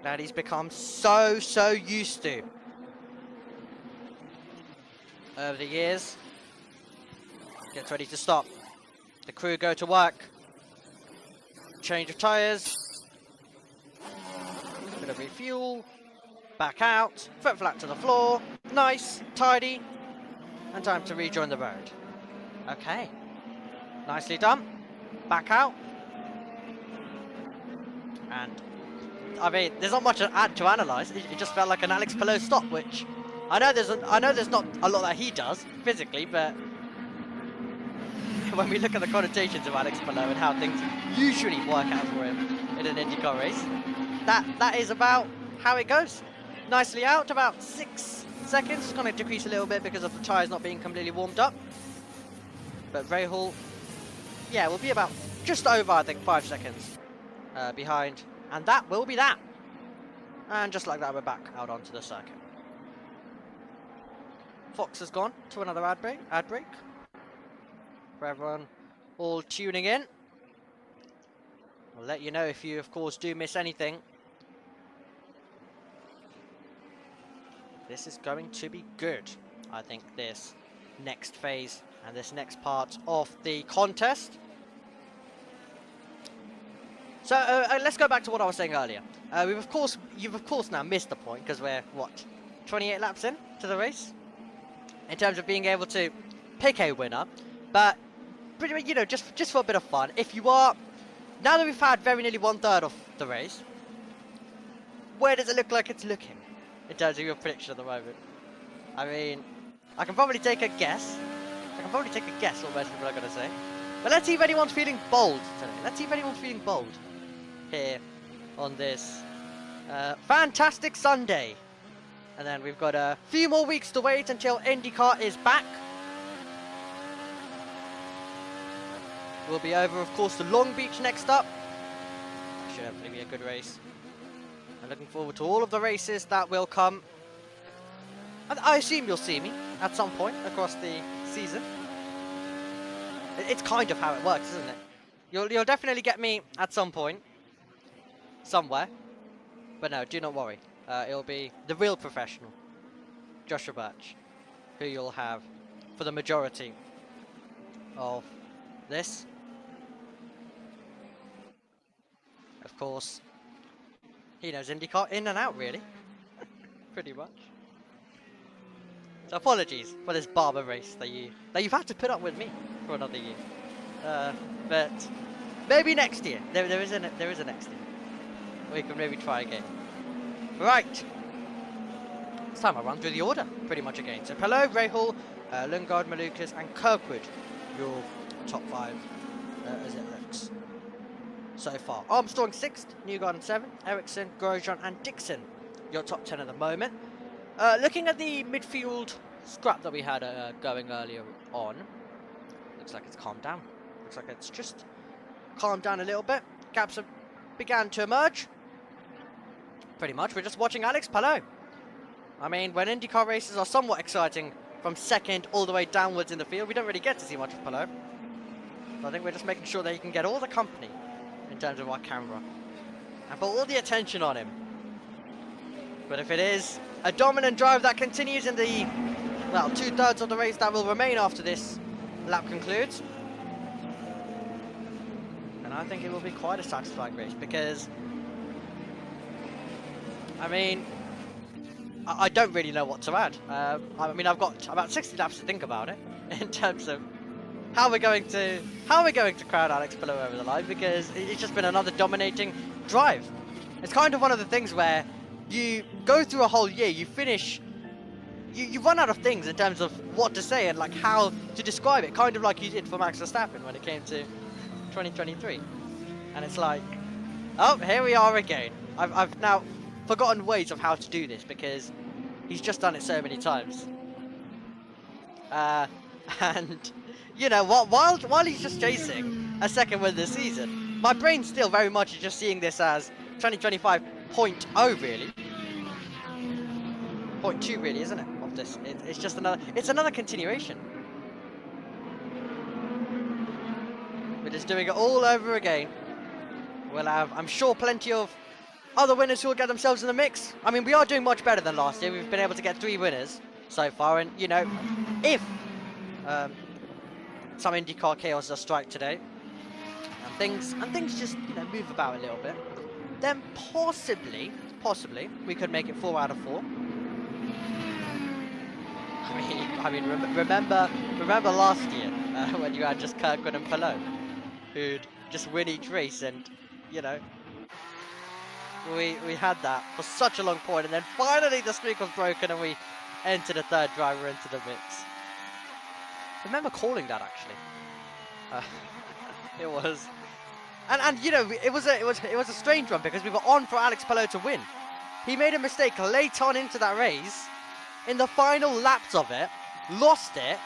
that he's become so used to over the years. Gets ready to stop. The crew go to work. Change of tyres. Bit of refuel. Back out. Foot flat to the floor. Nice. Tidy. And time to rejoin the road. Okay. Nicely done. Back out. And I mean, there's not much to analyse. It just felt like an Alex Palou stop, which I know there's not a lot that he does physically, but when we look at the connotations of Alex Palou and how things usually work out for him in an IndyCar race, that is about how it goes. Nicely out, about 6 seconds. It's going to decrease a little bit because of the tyres not being completely warmed up. But Rahul, yeah, will be about just over, I think, 5 seconds behind. And that will be that. And just like that, we're back out onto the circuit. Fox has gone to another ad break. For everyone all tuning in. I'll let you know if you, of course, do miss anything. This is going to be good. I think this next phase and this next part of the contest. So let's go back to what I was saying earlier. You've of course now missed the point because we're what, 28 laps in to the race in terms of being able to pick a winner. But pretty much, you know, just for a bit of fun, if you are, now that we've had very nearly 1/3 of the race, where does it look like it's looking in terms of your prediction at the moment? I mean, I can probably take a guess. What most people are going to say. But let's see if anyone's feeling bold today. Let's see if anyone's feeling bold here on this fantastic Sunday. And then we've got a few more weeks to wait until IndyCar is back. We'll be over, of course, to Long Beach next up. Should hopefully be a good race. I'm looking forward to all of the races that will come. I assume you'll see me at some point across the season. It's kind of how it works, isn't it? You'll definitely get me at some point, somewhere. But no, do not worry. It'll be the real professional, Joshua Birch, who you'll have for the majority of this. Of course, he knows IndyCar in and out, really. Pretty much. So apologies for this Barber race that you've had to put up with me for another year. But maybe next year. There is a next year. We can maybe try again. Right. This time I'll run through the order pretty much again. So Palou, Rahal, Lundgaard, Malukas and Kirkwood. Your top 5 as it looks so far. Armstrong 6th, Newgarden 7th, Ericsson, Grosjean and Dixon. Your top 10 at the moment. Looking at the midfield scrap that we had going earlier on, looks like it's calmed down. Looks like it's just calmed down a little bit. Gaps have began to emerge. Pretty much, we're just watching Alex Palou. I mean, when IndyCar races are somewhat exciting from second all the way downwards in the field, we don't really get to see much of Palou. So I think we're just making sure that he can get all the company in terms of our camera and put all the attention on him. But if it is a dominant drive that continues in the, well, 2/3 of the race that will remain after this lap concludes, then I think it will be quite a satisfying race because, I mean, I don't really know what to add. I mean, I've got about 60 laps to think about it in terms of how we're going to crown Alex Palou over the line, because it's just been another dominating drive. It's kind of one of the things where you go through a whole year, you finish, you run out of things in terms of what to say and like how to describe it, kind of like you did for Max Verstappen when it came to 2023. And it's like, oh, here we are again. I've now forgotten ways of how to do this because he's just done it so many times. And you know what? While he's just chasing a second win this season, my brain still very much is just seeing this as 2025.0 really. 0.2 really, isn't it? Of this, it's just another continuation. We're just doing it all over again. We'll have, I'm sure, plenty of other winners who will get themselves in the mix. I mean, we are doing much better than last year. We've been able to get 3 winners so far, and you know, if some IndyCar chaos does strike today, and things just, you know, move about a little bit, then possibly we could make it 4 out of 4. I mean, remember last year when you had just Kirkwood and Palou, who'd just win each race, and you know, we had that for such a long point, and then finally the streak was broken, and we entered a 3rd driver into the mix. I remember calling that actually. It was, and you know, it was a strange one because we were on for Alex Palou to win. He made a mistake late on into that race, in the final laps of it, lost it,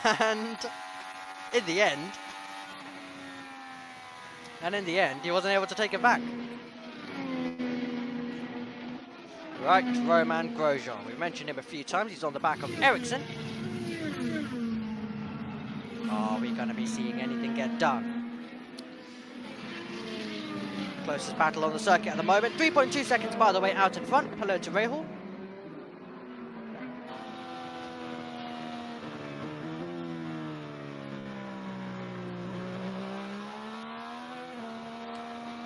and in the end, he wasn't able to take it back. Right, Romain Grosjean. We've mentioned him a few times. He's on the back of Ericsson. Are we going to be seeing anything get done? Closest battle on the circuit at the moment. 3.2 seconds, by the way, out in front. Hello to Rahal.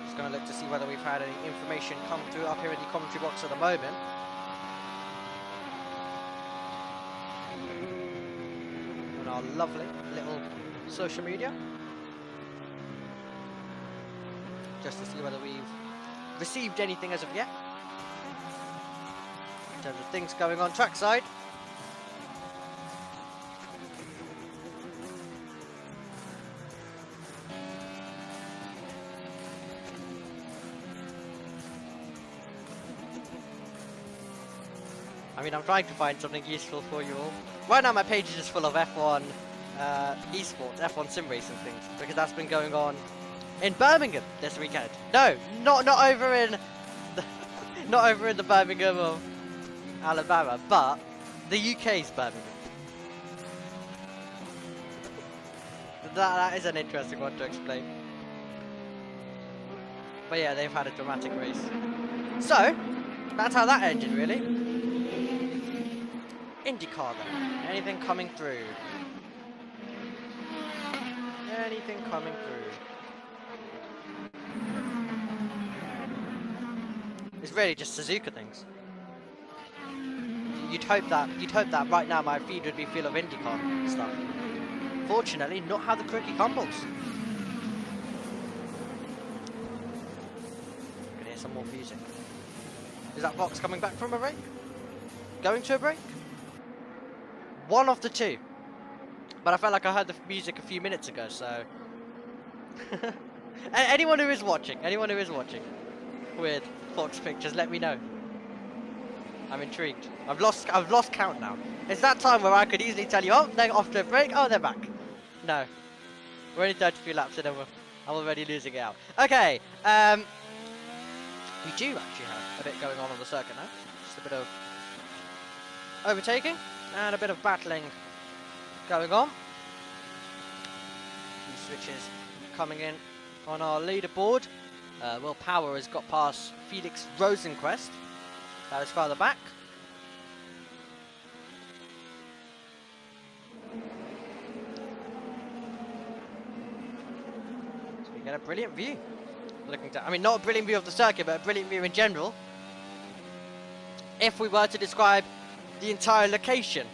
Just going to look to see whether we've had any information come through up here in the commentary box at the moment. On our lovely little social media. Just to see whether we've received anything as of yet. terms of things going on trackside. I mean, I'm trying to find something useful for you all. Right now my page is just full of F1 esports, F1 sim racing things, because that's been going on in Birmingham this weekend. No, not over in the, not over in the Birmingham of Alabama, but the UK's Birmingham. That is an interesting one to explain. But yeah, they've had a dramatic race. So, that's how that ended, really. IndyCar then. Anything coming through? Anything coming through? It's really just Suzuka things. You'd hope that right now my feed would be full of IndyCar stuff. Fortunately, not how the cookie crumbles. Can hear some more music. Is that Vox coming back from a break? Going to a break? One of the two. But I felt like I heard the music a few minutes ago, so... anyone who is watching with Fox Pictures, let me know. I'm intrigued. I've lost count now. It's that time where I could easily tell you, oh, they're off to a break, oh, they're back. No. We're only 33 laps and I'm already losing it out. Okay, we do actually have a bit going on the circuit now. Just a bit of overtaking and a bit of battling going on. Few switches coming in on our leaderboard. Will Power has got past Felix Rosenquist. That is farther back. So we get a brilliant view. I mean, not a brilliant view of the circuit, but a brilliant view in general. If we were to describe the entire location.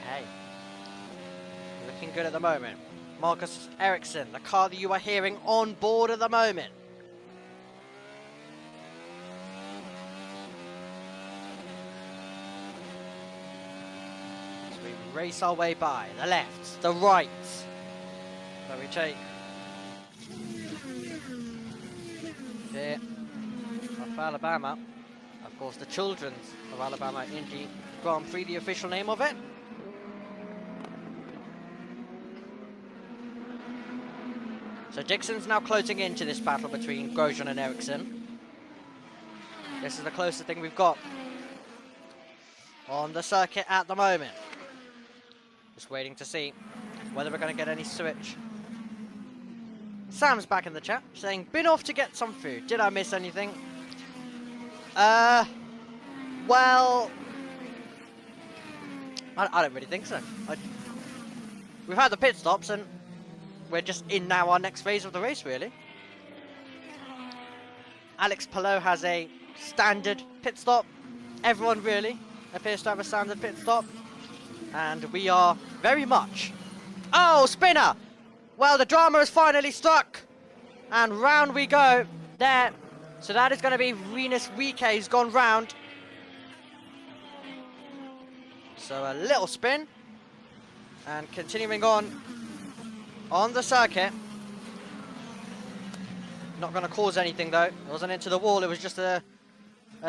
Okay. Looking good at the moment. Marcus Ericsson, the car that you are hearing on board at the moment. Race our way by the left, the right. So we take here of Alabama, of course the Children's of Alabama Indy Grand Prix, the official name of it. So Dixon's now closing into this battle between Grosjean and Ericsson. This is the closest thing we've got on the circuit at the moment. Just waiting to see whether we're going to get any switch. Sam's back in the chat saying, been off to get some food. Did I miss anything? Well, I don't really think so. We've had the pit stops and we're just in now our next phase of the race, really. Alex Palou has a standard pit stop. Everyone really appears to have a standard pit stop. And we are very much... Oh, spinner! Well, the drama has finally struck. And round we go. There. So that is going to be Rinus VK who's gone round. So a little spin. And continuing on the circuit. Not going to cause anything, though. It wasn't into the wall. It was just a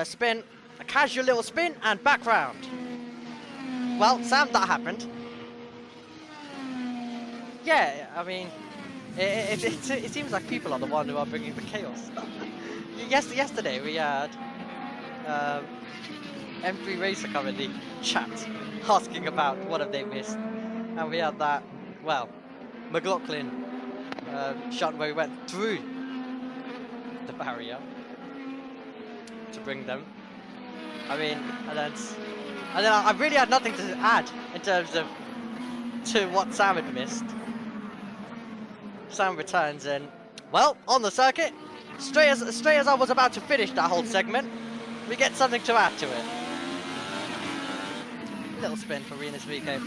spin. A casual little spin and back round. Well, Sam, that happened. Yeah, I mean, it seems like people are the one who are bringing the chaos. Yesterday we had M3 Racer come in the chat asking about what have they missed, and we had that, well, McLaughlin shot where we went through the barrier to bring them. I mean, and then I really had nothing to add in terms of to what Sam had missed. Sam returns and, well, on the circuit, straight as I was about to finish that whole segment, we get something to add to it. Little spin for Rinus VK.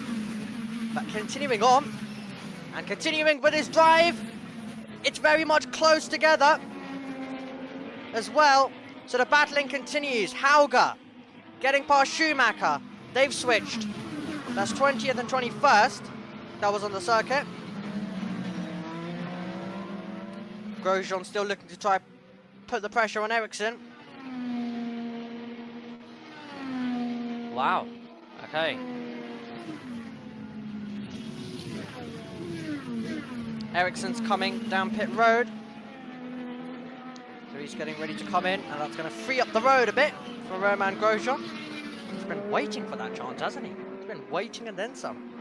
But continuing on, and continuing with his drive, it's very much close together as well. So the battling continues. Hauger getting past Schumacher. They've switched. That's 20th and 21st. That was on the circuit. Grosjean still looking to try put the pressure on Ericsson. Wow. Okay. Ericsson's coming down pit road. So he's getting ready to come in, and that's going to free up the road a bit for Romain Grosjean. He's been waiting for that chance, hasn't he? He's been waiting and then some.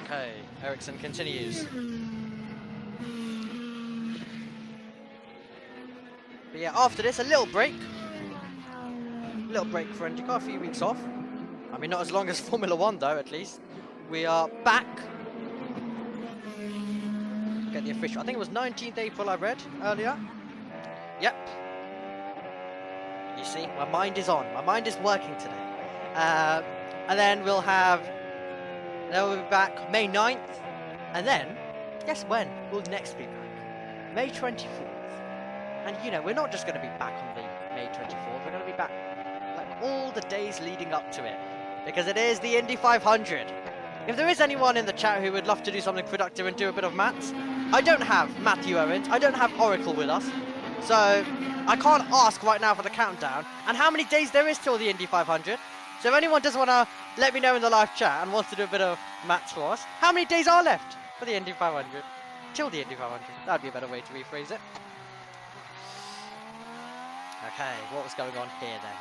Okay, Ericsson continues. But yeah, after this, a little break. A little break for IndyCar, a few weeks off. I mean, not as long as Formula 1 though, at least. We are back. Get the official, I think it was 19th April I read earlier. Yep. You see, my mind is on. My mind is working today. And then we'll be back May 9th. And then, guess when we'll next be back? May 24th. And you know, we're not just going to be back on the May 24th, we're going to be back like all the days leading up to it. Because it is the Indy 500. If there is anyone in the chat who would love to do something productive and do a bit of maths, I don't have Matthew Owens, I don't have Oracle with us. So, I can't ask right now for the countdown and how many days there is till the Indy 500. So if anyone does want to let me know in the live chat and wants to do a bit of maths for us, how many days are left for the Indy 500? Till the Indy 500. That'd be a better way to rephrase it. Okay, what was going on here then?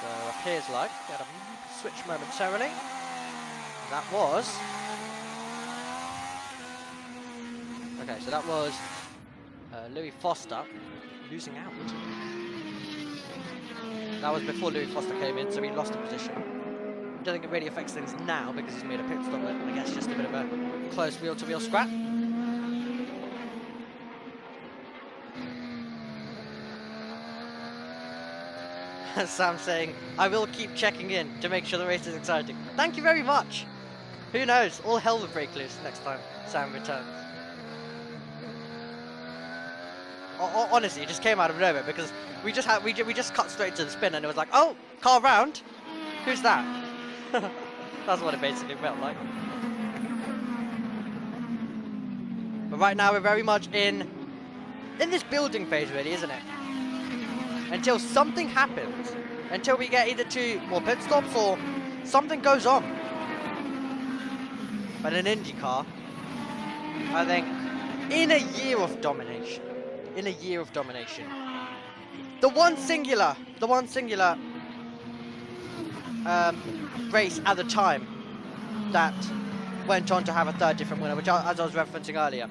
So appears like we had a switch momentarily. That was... Okay, so that was Louis Foster losing out. That was before Louis Foster came in, so he lost a position. I don't think it really affects things now because he's made a pit stop, but I guess just a bit of a close wheel-to-wheel scrap. Sam saying, I will keep checking in to make sure the race is exciting. Thank you very much. Who knows? All hell will break loose next time Sam returns. Honestly, it just came out of nowhere because we just cut straight to the spin and it was like, oh, car round. Who's that? That's what it basically felt like. But right now we're very much in this building phase, really, isn't it? Until something happens, until we get either 2 more pit stops or something goes on. But in IndyCar, I think, in a year of domination, the one singular race at the time that went on to have a third different winner, which as I was referencing earlier,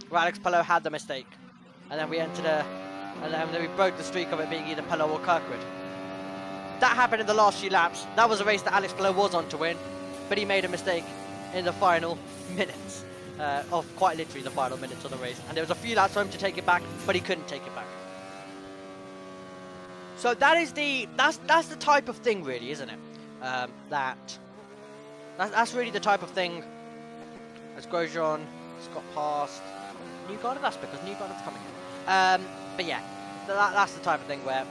where Alex Palou had the mistake, and then we entered and then we broke the streak of it being either Palou or Kirkwood. That happened in the last few laps. That was a race that Alex Palou was on to win, but he made a mistake in the final minutes, of quite literally the final minutes of the race. And there was a few laps for him to take it back, but he couldn't take it back. So that's the type of thing, really, isn't it? That's really the type of thing. As Grosjean has got past Newgarden, that's because Newgarden's coming in. But yeah, that's the type of thing where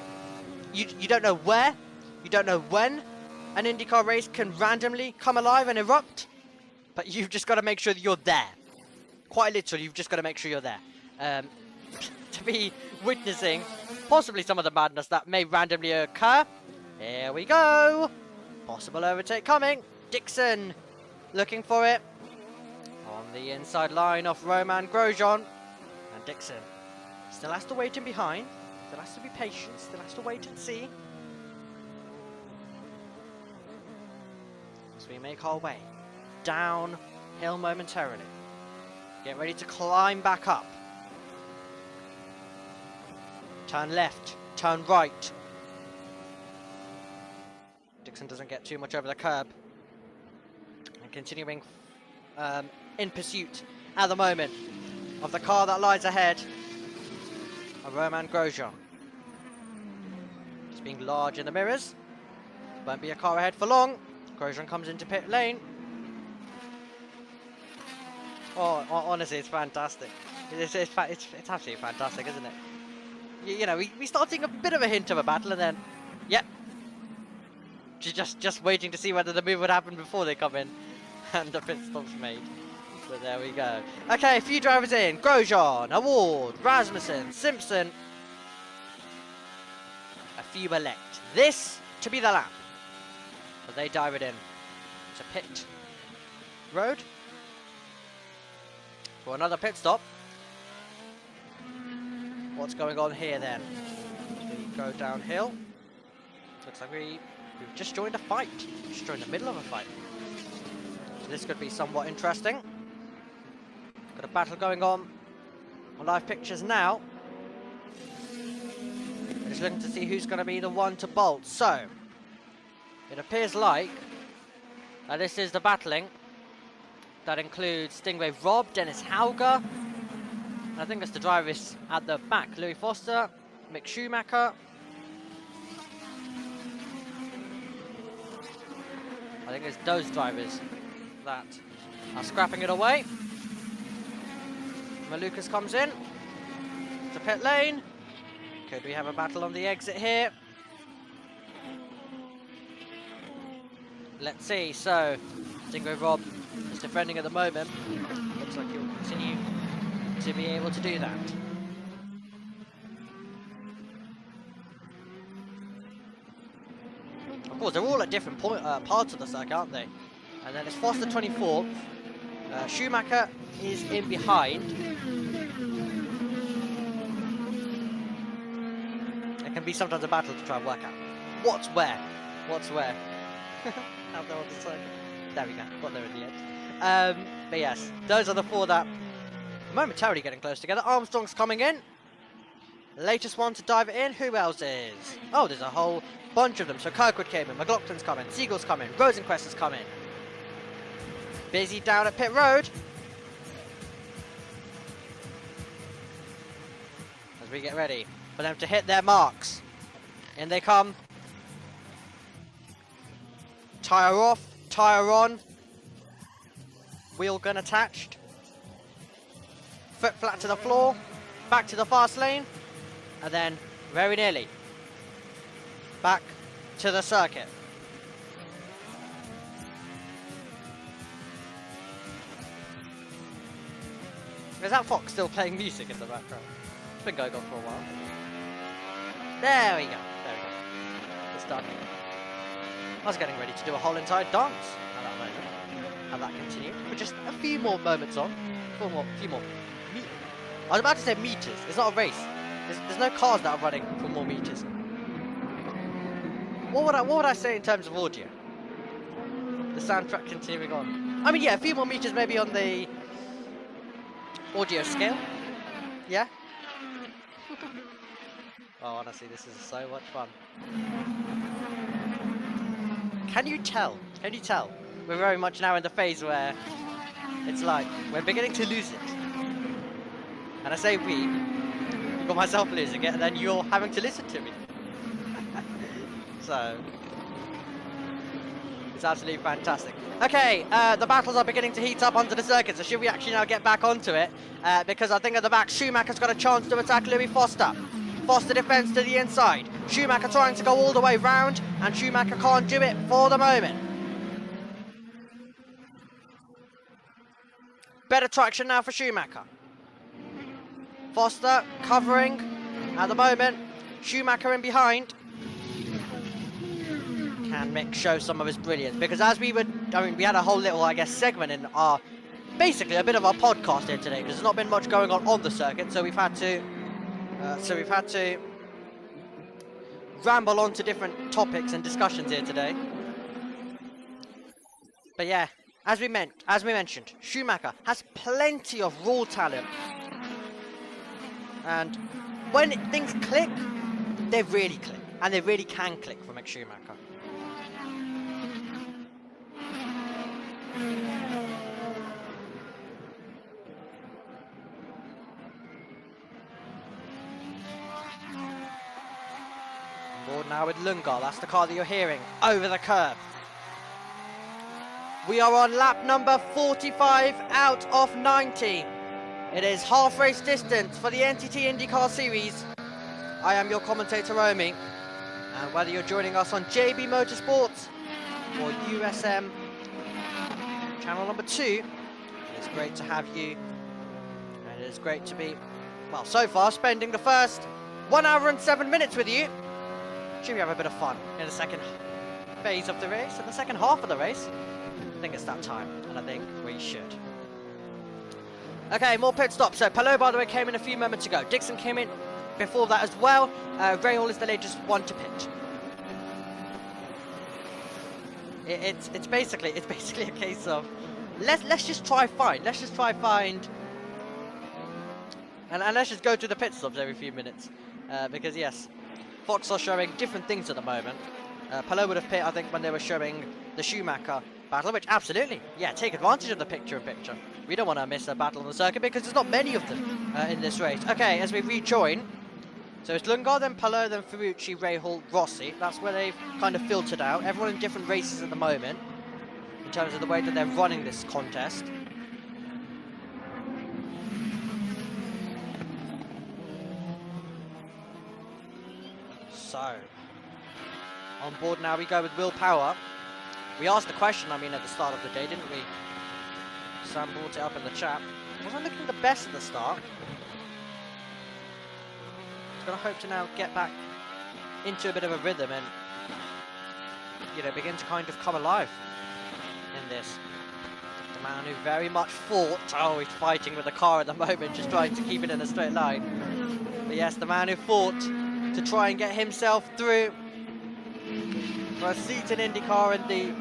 you don't know where, you don't know when an IndyCar race can randomly come alive and erupt, but you've just got to make sure that you're there. Quite literally, you've just got to make sure you're there. To be witnessing possibly some of the madness that may randomly occur. Here we go. Possible overtake coming. Dixon looking for it. On the inside line of Romain Grosjean. And Dixon still has to wait in behind. Still has to be patient. Still has to wait and see. As we make our way downhill momentarily. Get ready to climb back up. Turn left. Turn right. Dixon doesn't get too much over the curb. And continuing in pursuit at the moment of the car that lies ahead of Romain Grosjean. Just being large in the mirrors. Won't be a car ahead for long. Grosjean comes into pit lane. Oh, honestly, it's fantastic. It's absolutely fantastic, isn't it? You know, we start seeing a bit of a hint of a battle, and then, yep. Just waiting to see whether the move would happen before they come in, and the pit stop's made. But there we go. Okay, a few drivers in. Grosjean, Award, Rasmussen, Simpson. A few elect this to be the lap. But they dive it in to pit road for another pit stop. What's going on here then? We go downhill. Looks like we've just joined a fight. Just joined the middle of a fight. So this could be somewhat interesting. Got a battle going on live pictures now. We're just looking to see who's going to be the one to bolt. So, it appears like this is the battling. That includes Stingray Rob, Dennis Hauger. And I think that's the drivers at the back. Louis Foster, Mick Schumacher. I think it's those drivers that are scrapping it away. Malukas comes in to pit lane. Could we have a battle on the exit here? Let's see. So, Stingray Rob is defending at the moment. Looks like he'll continue to be able to do that. Of course, they're all at different parts of the circuit, aren't they? And then it's Foster 24th. Schumacher is in behind. It can be sometimes a battle to try and work out what's where. What's where. Out there on the circuit. There we go. Got there in the end. But yes, those are the four that are momentarily getting close together. Armstrong's coming in. Latest one to dive it in. Who else is? Oh, there's a whole bunch of them. So Kirkwood came in. McLaughlin's coming. Siegel's coming. Rosenquist is coming. Busy down at pit road. As we get ready for them to hit their marks. In they come. Tyre off. Tyre on. Wheel gun attached. Foot flat to the floor. Back to the fast lane. And then, very nearly, back to the circuit. Is that Fox still playing music in the background? It's been going on for a while. There we go. There we go. It's done. I was getting ready to do a whole entire dance at that moment. And that continued. With just a few more moments on. A few more. I was about to say meters. It's not a race. There's no cars that are running for more meters. What would I say in terms of audio? The soundtrack continuing on. I mean, yeah, a few more meters maybe on the audio scale. Yeah. Oh, honestly, this is so much fun. Can you tell? Can you tell? We're very much now in the phase where it's like we're beginning to lose it. And I say we. I've got myself losing it, and then you're having to listen to me. So, it's absolutely fantastic. Okay, the battles are beginning to heat up onto the circuit, so should we actually now get back onto it? Because I think at the back, Schumacher's got a chance to attack Louis Foster. Foster defends to the inside. Schumacher trying to go all the way round, and Schumacher can't do it for the moment. Better traction now for Schumacher. Foster covering at the moment. Schumacher in behind. Can Mick show some of his brilliance? Because as we had a whole little, I guess, segment in our, basically a bit of our podcast here today, because there's not been much going on the circuit, so we've had to ramble on to different topics and discussions here today. But yeah, as we mentioned, Schumacher has plenty of raw talent. And when things click, they really click. And they really can click for Mick Schumacher. now with Lundgaard. That's the car that you're hearing over the curb. We are on lap number 45 out of 90. It is half race distance for the NTT IndyCar Series. I am your commentator, Romy. And whether you're joining us on JB Motorsports or USM channel number 2, it's great to have you. And it is great to be, well, so far, spending the first 1 hour and 7 minutes with you. Should we have a bit of fun in the second phase of the race, in the second half of the race? I think it's that time, and I think we should. Okay, more pit stops. So Palou, by the way, came in a few moments ago. Dixon came in before that as well. Rahal is the latest one to pit. It's basically a case of let's just try find. And let's just go to the pit stops every few minutes. Because yes, Fox are showing different things at the moment. Palou would have pit, I think, when they were showing the Schumacher battle, which absolutely, yeah, take advantage of the picture-in-picture. We don't want to miss a battle on the circuit because there's not many of them in this race. Okay, as we rejoin, so it's Lundgaard, then Palou, then Ferrucci, Rahal, Rossi. That's where they've kind of filtered out. Everyone in different races at the moment, in terms of the way that they're running this contest. So, on board now we go with Will Power. We asked the question, I mean, at the start of the day, didn't we? Sam brought it up in the chat. Wasn't looking the best at the start. He's going to hope to now get back into a bit of a rhythm and, you know, begin to kind of come alive in this. The man who very much fought. Oh, he's fighting with the car at the moment, just trying to keep it in a straight line. But yes, the man who fought to try and get himself through for a seat in IndyCar, and the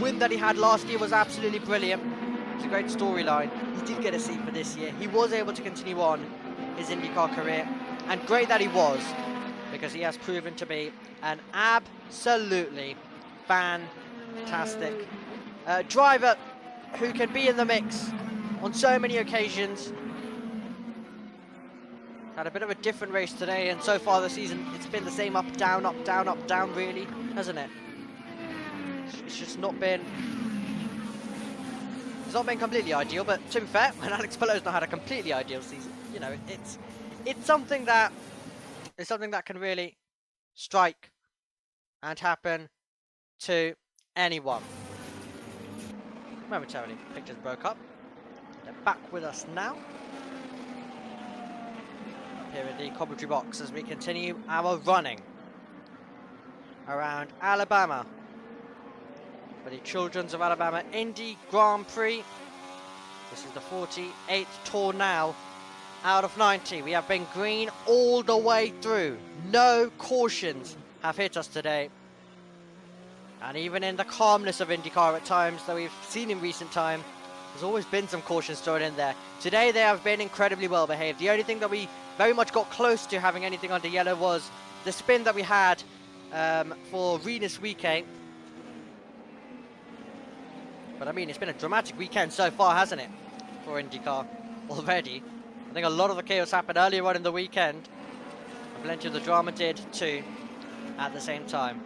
win that he had last year was absolutely brilliant. It's a great storyline. He did get a seat for this year. He was able to continue on his IndyCar career, and great that he was, because he has proven to be an absolutely fantastic driver who can be in the mix on so many occasions. Had a bit of a different race today, and so far this season it's been the same up, down, really, hasn't it? It's just not been... It's not been completely ideal, but to be fair, when Alex Palou's not had a completely ideal season, you know, it's something that can really strike and happen to anyone. Momentarily, pictures broke up. They're back with us now. Here in the commentary box as we continue our running around Alabama for the Children's of Alabama Indy Grand Prix. This is the 48th tour now out of 90. We have been green all the way through. No cautions have hit us today. And even in the calmness of IndyCar at times that we've seen in recent time, there's always been some cautions thrown in there. Today they have been incredibly well behaved. The only thing that we very much got close to having anything under yellow was the spin that we had for Renus weekend. But I mean, it's been a dramatic weekend so far, hasn't it, for IndyCar already? I think a lot of the chaos happened earlier on in the weekend. And plenty of the drama did too at the same time.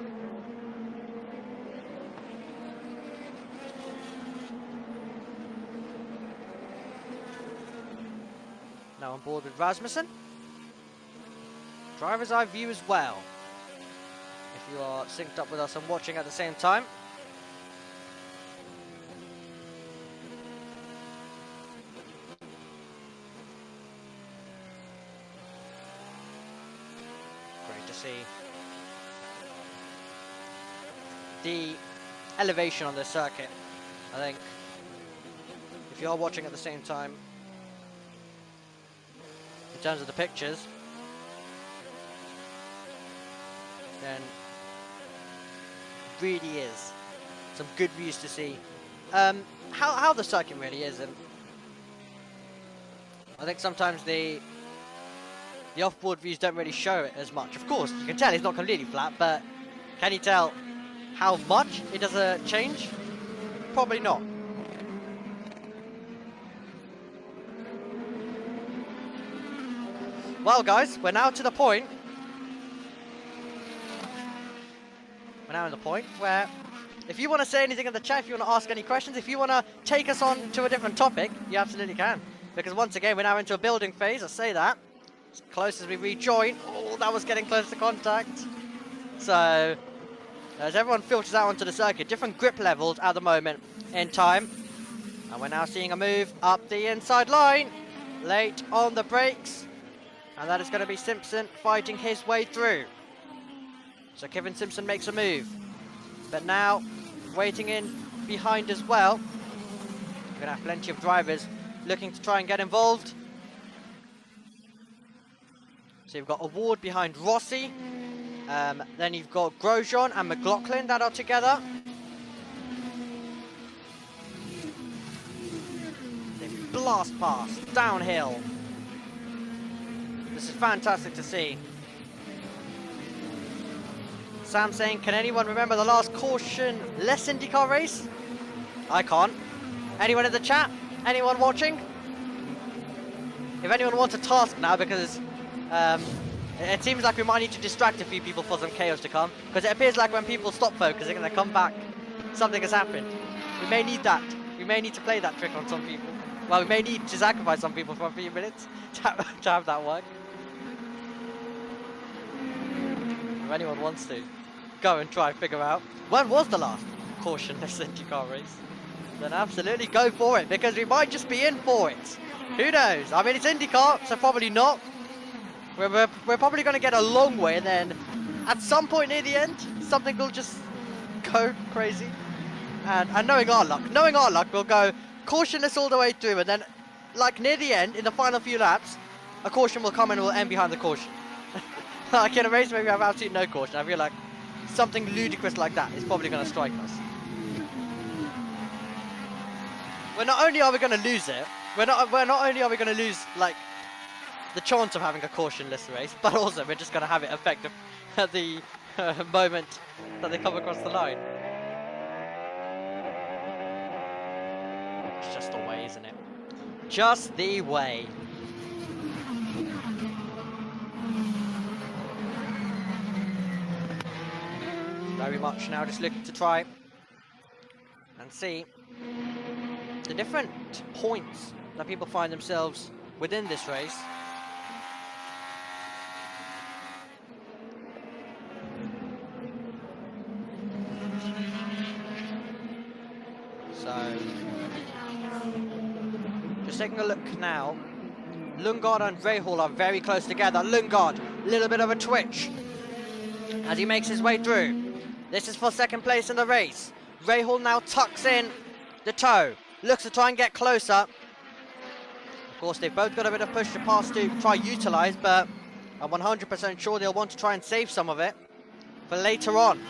Now on board with Rasmussen. Driver's eye view as well, if you are synced up with us and watching at the same time. Great to see the elevation on this circuit. I think if you are watching at the same time, in terms of the pictures, then really is some good views to see how the circuit really is. And I think sometimes the off-board views don't really show it as much. Of course, you can tell it's not completely flat, but can you tell how much it does a change? Probably not. Well, guys, we're now to the point we're now in the point where if you want to say anything in the chat, if you want to ask any questions, if you want to take us on to a different topic, you absolutely can. Because once again, we're now into a building phase, I say that. As close as we rejoin. Oh, that was getting close to contact. So, as everyone filters out onto the circuit, different grip levels at the moment in time. And we're now seeing a move up the inside line. Late on the brakes. And that is going to be Simpson fighting his way through. So Kevin Simpson makes a move. But now, waiting in behind as well. We're going to have plenty of drivers looking to try and get involved. So you've got Award behind Rossi. Then you've got Grosjean and McLaughlin that are together. They blast past, downhill. This is fantastic to see. Sam saying, can anyone remember the last caution-less IndyCar race? I can't. Anyone in the chat? Anyone watching? If anyone wants a task now, because it seems like we might need to distract a few people for some chaos to come, because it appears like when people stop focusing and they come back, something has happened. We may need that. We may need to play that trick on some people. Well, we may need to sacrifice some people for a few minutes to have that work. If anyone wants to go and try and figure out when was the last cautionless IndyCar race, then absolutely go for it, because we might just be in for it. Who knows? I mean, it's IndyCar, so probably not. We're probably going to get a long way, and then at some point near the end, something will just go crazy. And knowing our luck, we'll go cautionless all the way through, and then, like near the end, in the final few laps, a caution will come and we'll end behind the caution. Like in a race where we have absolutely no caution, I feel like something ludicrous like that is probably going to strike us. Well, not only are we going to lose it, not only are we going to lose like the chance of having a cautionless race, but also we're just going to have it affect the moment that they come across the line. It's just the way, isn't it? Just the way. Very much now just looking to try and see the different points that people find themselves within this race. So, just taking a look now. Lundgaard and Rahal are very close together. Lundgaard, a little bit of a twitch as he makes his way through. This is for second place in the race. Rahal now tucks in the toe. Looks to try and get closer. Of course, they've both got a bit of push to pass to try utilise, but I'm 100% sure they'll want to try and save some of it for later on,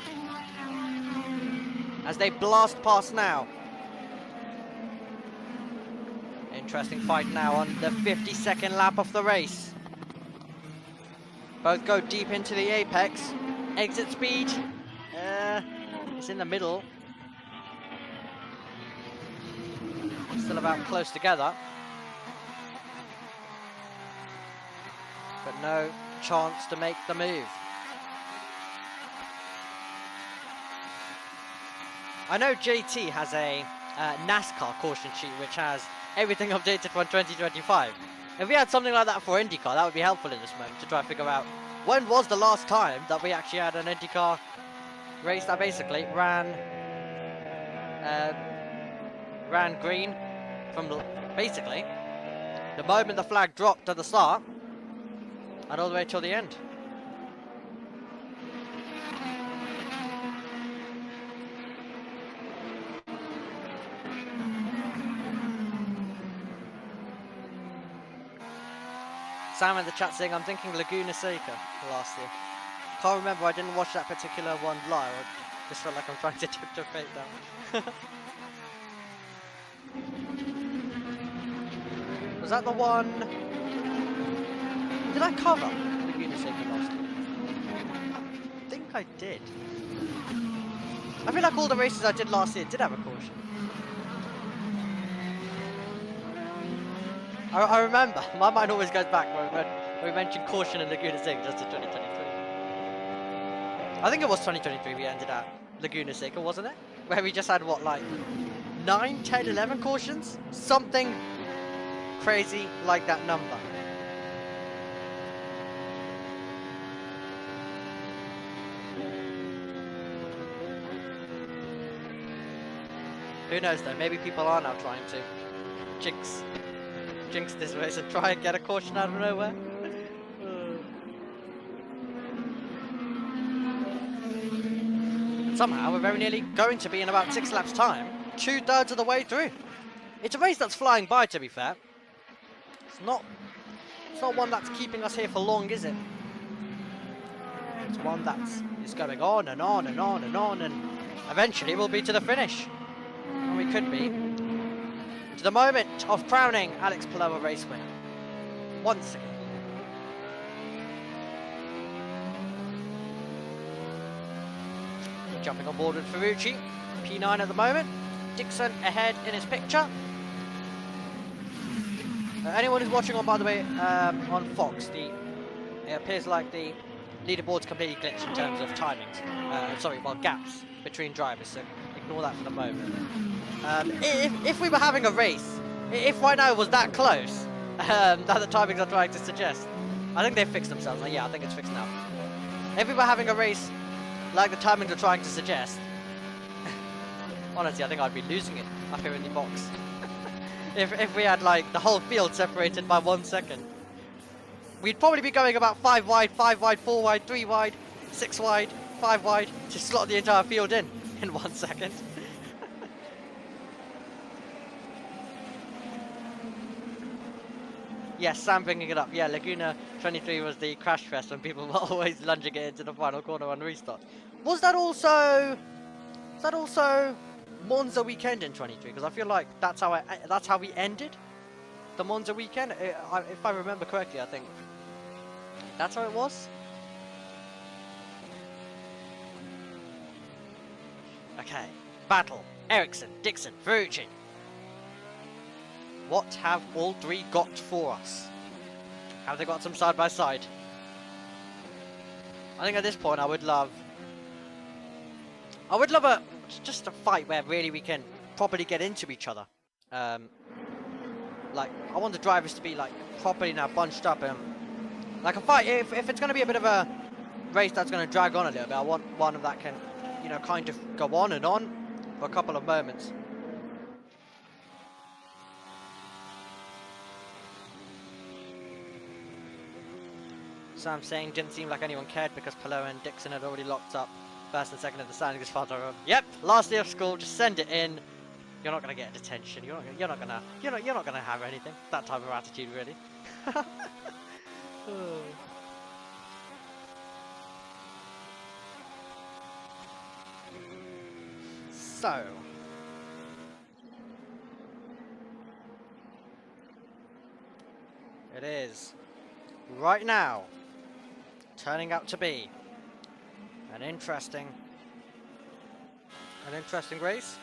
as they blast past now. Interesting fight now on the 52nd lap of the race. Both go deep into the apex. Exit speed. It's in the middle. Still about close together. But no chance to make the move. I know JT has a NASCAR caution sheet which has everything updated for 2025. If we had something like that for IndyCar, that would be helpful in this moment to try and figure out when was the last time that we actually had an IndyCar race that basically ran green from basically the moment the flag dropped at the start and all the way till the end. Sam in the chat saying, I'm thinking Laguna Seca last year. Can't remember, I didn't watch that particular one live. I just felt like I'm trying to tip the fate down. Was that the one? Did I cover Laguna Seca last year? I think I did. I feel like all the races I did last year did have a caution. I remember, my mind always goes back when we mentioned caution in Laguna Seca just in 2023. I think it was 2023 we ended at Laguna Seca, wasn't it? Where we just had, what, like 9, 10, 11 cautions? Something crazy like that number. Who knows though, maybe people are now trying to jinx this race and try and get a caution out of nowhere. Somehow we're very nearly going to be in about 6 laps time, 2/3 of the way through. It's a race that's flying by, to be fair. It's not one that's keeping us here for long, is it? It's one that's going on and on and on and on, and eventually we'll be to the finish. And we could be to the moment of crowning Alex Palou a race winner once again. Jumping on board with Ferrucci, P9 at the moment. Dixon ahead in his picture. Anyone who's watching on, by the way, on Fox, it appears like the leaderboard's completely glitched in terms of timings. Gaps between drivers, so ignore that for the moment. If we were having a race, if right now it was that close, that the timings are trying to suggest, I think they've fixed themselves. Yeah, I think it's fixed now. If we were having a race like the timings are trying to suggest, honestly, I think I'd be losing it up here in the box. if we had like the whole field separated by 1 second, we'd probably be going about 5 wide, 4 wide, 3 wide, 6 wide, 5 wide to slot the entire field in 1 second. Yes, Sam bringing it up. Yeah, Laguna 23 was the crash fest when people were always lunging it into the final corner on restart. Was that also Monza weekend in 23? Because I feel like that's how we ended the Monza weekend. If I remember correctly, I think that's how it was. Okay, battle. Ericsson, Dixon, Ferrucci. What have all three got for us? Have they got some side by side? I think at this point I would love just a fight where really we can properly get into each other. Like I want the drivers to be like properly now bunched up and like a fight. If it's going to be a bit of a race that's going to drag on a little bit, I want one that can, you know, kind of go on and on for a couple of moments. Sam saying didn't seem like anyone cared because Palou and Dixon had already locked up first and second in the standings as far as I remember. Yep, last day of school, just send it in. You're not gonna get a detention. You're not gonna have anything. That type of attitude, really. So it is right now turning out to be an interesting race.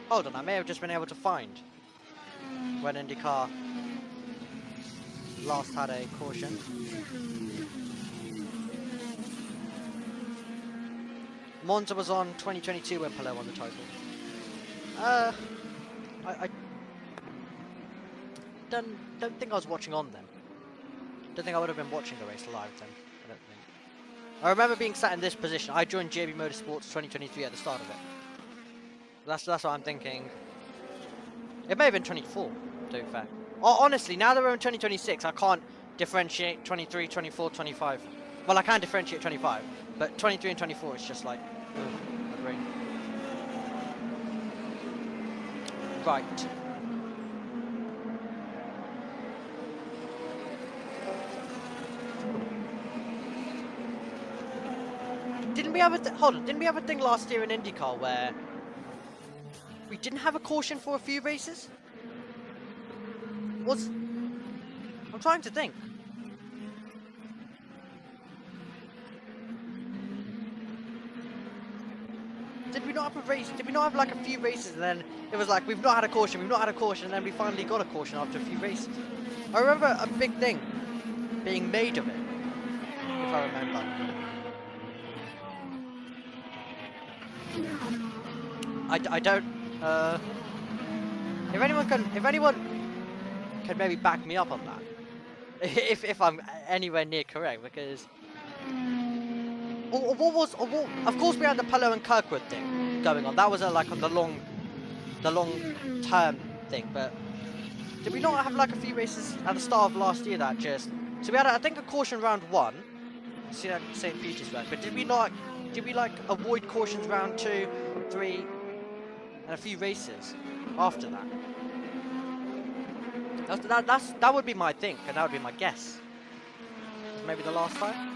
Hold on, I may have just been able to find when IndyCar last had a caution. Monza was on 2022 when Palou won the title. I don't think I was watching on then. Don't think I would have been watching the race live then. I don't think. I remember being sat in this position. I joined JB Motorsports 2023 at the start of it. That's what I'm thinking. It may have been 24, to be fair. Honestly, now that we're in 2026, I can't differentiate 23, 24, 25. Well, I can differentiate 25, but 23 and 24 is just like, my brain. Right. Didn't we have a didn't we have a thing last year in IndyCar where we didn't have a caution for a few races? I'm trying to think. Did we not have a race? Did we not have like a few races and then it was like we've not had a caution, and then we finally got a caution after a few races? I remember a big thing being made of it, if I remember. I don't. If anyone can maybe back me up on that, if I'm anywhere near correct, because. Of course we had the Palou and Kirkwood thing going on. That was like on the long term thing. But did we not have like a few races at the start of last year that just? So we had I think a caution round 1. See that St. Petersburg. But did we like avoid cautions round 2, 3, and a few races after that? That would be my think, and that would be my guess. Maybe the last time.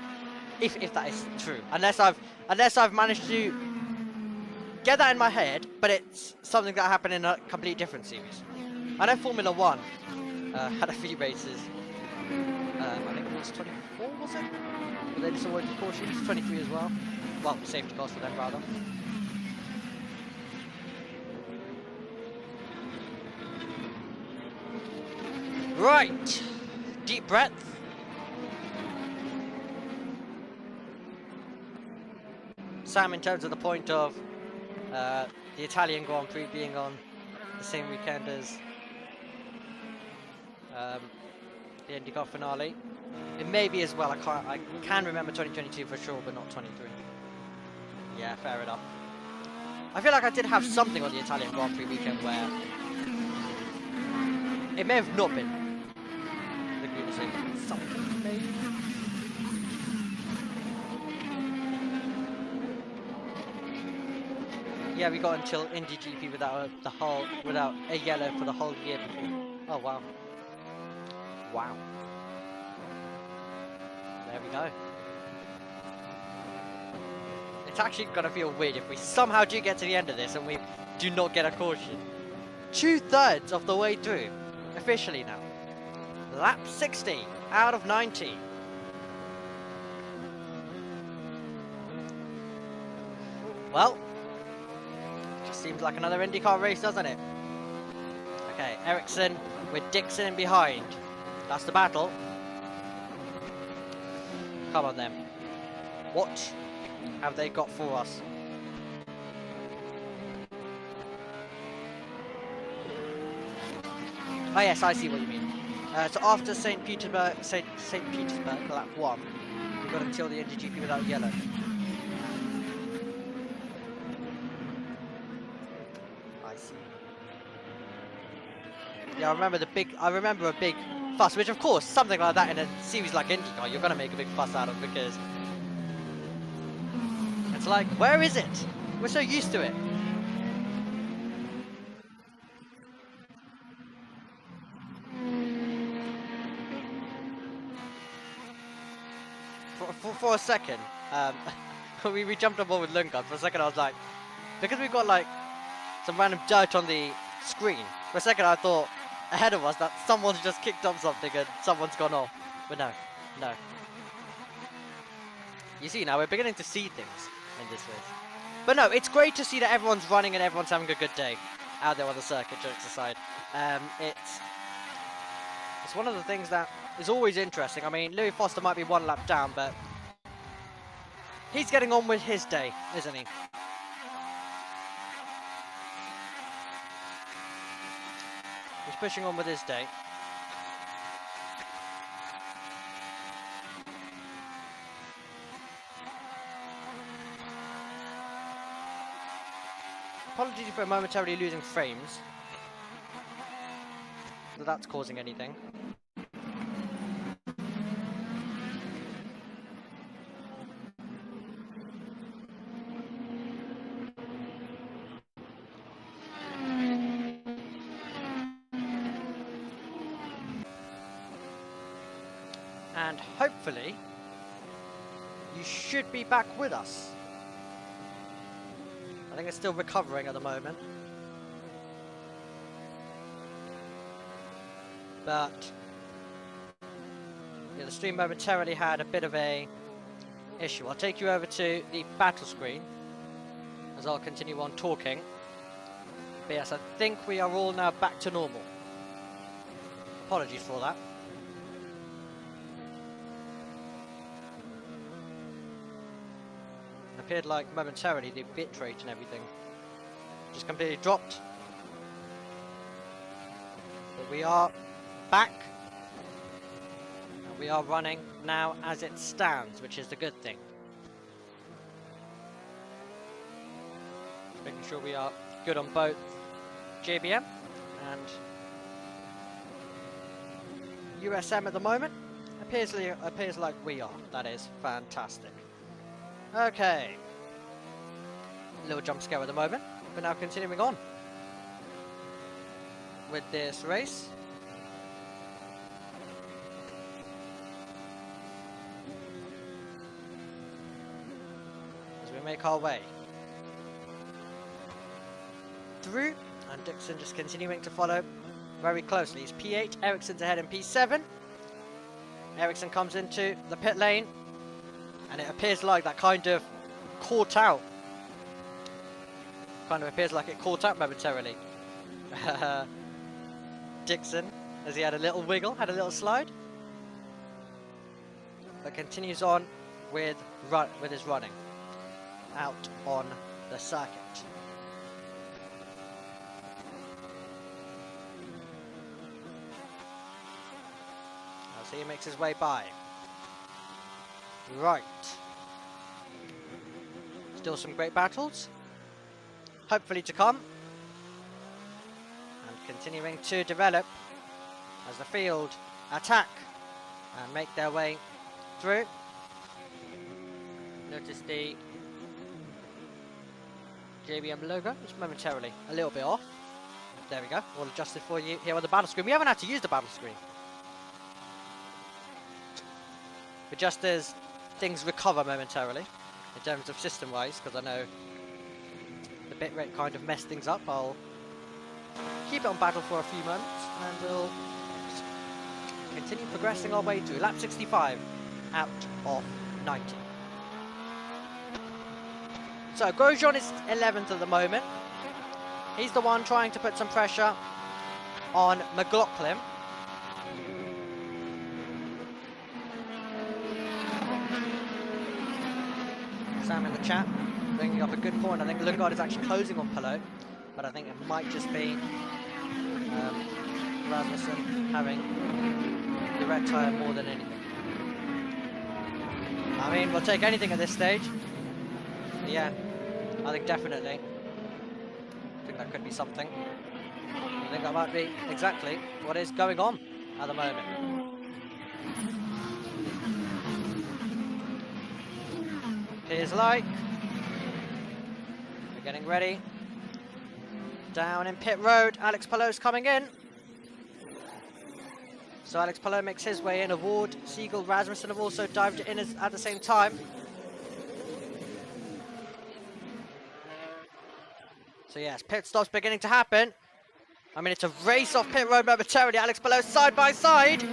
If that is true, unless I've managed to get that in my head, but it's something that happened in a completely different series. I know Formula 1 had a few races. I think it was 24, was it? But they just avoided cautions. 23 as well. Well, safety cars for them rather. Right, deep breath. Sam, in terms of the point of the Italian Grand Prix being on the same weekend as the IndyCar finale, it may be as well. I can remember 2022 for sure, but not 23. Yeah, fair enough. I feel like I did have something on the Italian Grand Prix weekend where it may have not been the green safety. Something maybe. Yeah, we got until Indy GP without a yellow for the whole year before. Oh wow. Wow. There we go. It's actually gonna feel weird if we somehow do get to the end of this and we do not get a caution. 2/3 of the way through, officially now. Lap 60 out of 90. Well. Seems like another IndyCar race, doesn't it? Okay, Ericsson with Dixon in behind. That's the battle. Come on then. What have they got for us? Oh yes, I see what you mean. So after St. Petersburg, lap 1, we've got until the Indy GP without yellow. Yeah, I remember a big fuss, which of course, something like that in a series like IndyCar, you're going to make a big fuss out of, because it's like, where is it? We're so used to it. For a second, we jumped on board with Lundgaard. For a second I was like, because we've got like some random dirt on the screen, for a second I thought ahead of us that someone's just kicked up something and someone's gone off. But no. You see, now we're beginning to see things in this race. But no, it's great to see that everyone's running and everyone's having a good day out there on the circuit, jokes aside. It's one of the things that is always interesting. I mean, Louis Foster might be one lap down, but he's getting on with his day, isn't he? He's pushing on with his day. Apologies for momentarily losing frames. If that's causing anything. And hopefully, you should be back with us. I think it's still recovering at the moment. but yeah, the stream momentarily had a bit of a issue. I'll take you over to the battle screen as I'll continue on talking. But yes, I think we are all now back to normal. Apologies for that. It appeared like momentarily the bitrate and everything just completely dropped. But we are back. And we are running now as it stands, which is the good thing. Making sure we are good on both JBM and USM at the moment. Appears like we are. That is fantastic. Okay. Little jump scare at the moment. But now continuing on with this race. As we make our way through, and Dixon just continuing to follow very closely. He's P8, Ericsson's ahead in P7. Ericsson comes into the pit lane, and it appears like that kind of caught out. Kind of appears like it caught out momentarily. Dixon, as he had a little wiggle, had a little slide, but continues on with his running out on the circuit. As he makes his way by. Right. Still some great battles, hopefully to come, and continuing to develop as the field attack and make their way through. Notice the JBM logo is momentarily a little bit off. There we go, all adjusted for you here on the battle screen. We haven't had to use the battle screen, but just as things recover momentarily in terms of system wise, because I know the bitrate kind of messed things up, I'll keep it on battle for a few moments and we'll continue progressing our way through lap 65 out of 90. So Grosjean is 11th at the moment. He's the one trying to put some pressure on McLaughlin. Sam in the chat bringing up a good point. I think Lundgaard is actually closing on Palou, but I think it might just be Rasmussen having the red tyre more than anything. I mean, we'll take anything at this stage. Yeah, I think definitely. I think that could be something. I think that might be exactly what is going on at the moment. Appears like we're getting ready. Down in pit road, Alex Palou's coming in. So Alex Palou makes his way in. Award, Siegel, Rasmussen have also dived in at the same time. So yes, pit stops beginning to happen. I mean, it's a race off pit road momentarily. Alex Palou side by side.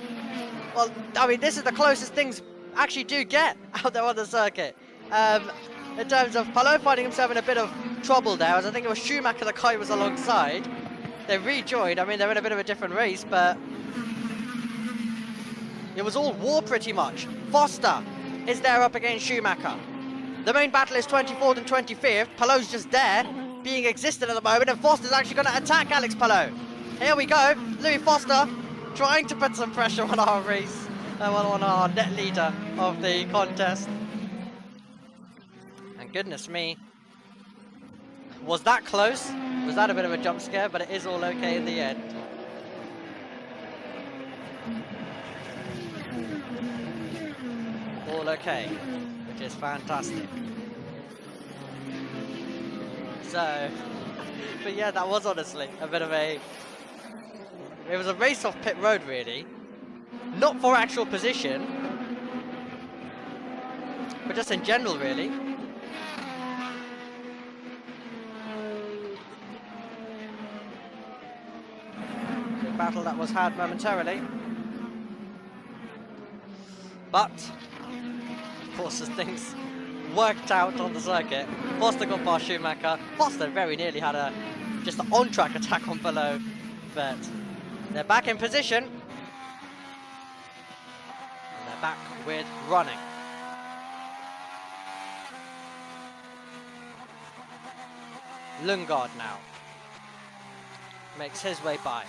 Well, I mean, this is the closest things actually do get out there on the circuit. In terms of Palou finding himself in a bit of trouble there, as I think it was Schumacher the guy was alongside. They rejoined. I mean, they're in a bit of a different race, but it was all war pretty much. Foster is there up against Schumacher. The main battle is 24th and 25th. Palou's just there, being existent at the moment, and Foster's actually going to attack Alex Palou. Here we go. Louis Foster trying to put some pressure on our race, on our net leader of the contest. And goodness me, was that close? Was that a bit of a jump scare? But it is all okay in the end. All okay, which is fantastic. So, but yeah, that was honestly a bit of a... It was a race off pit road, really. Not for actual position, but just in general, really. battle that was had momentarily. But, of course, as things worked out on the circuit, Foster got past Schumacher. Foster very nearly had just an on-track attack on Palou, but they're back in position. And they're back with running. Lundgaard now makes his way by.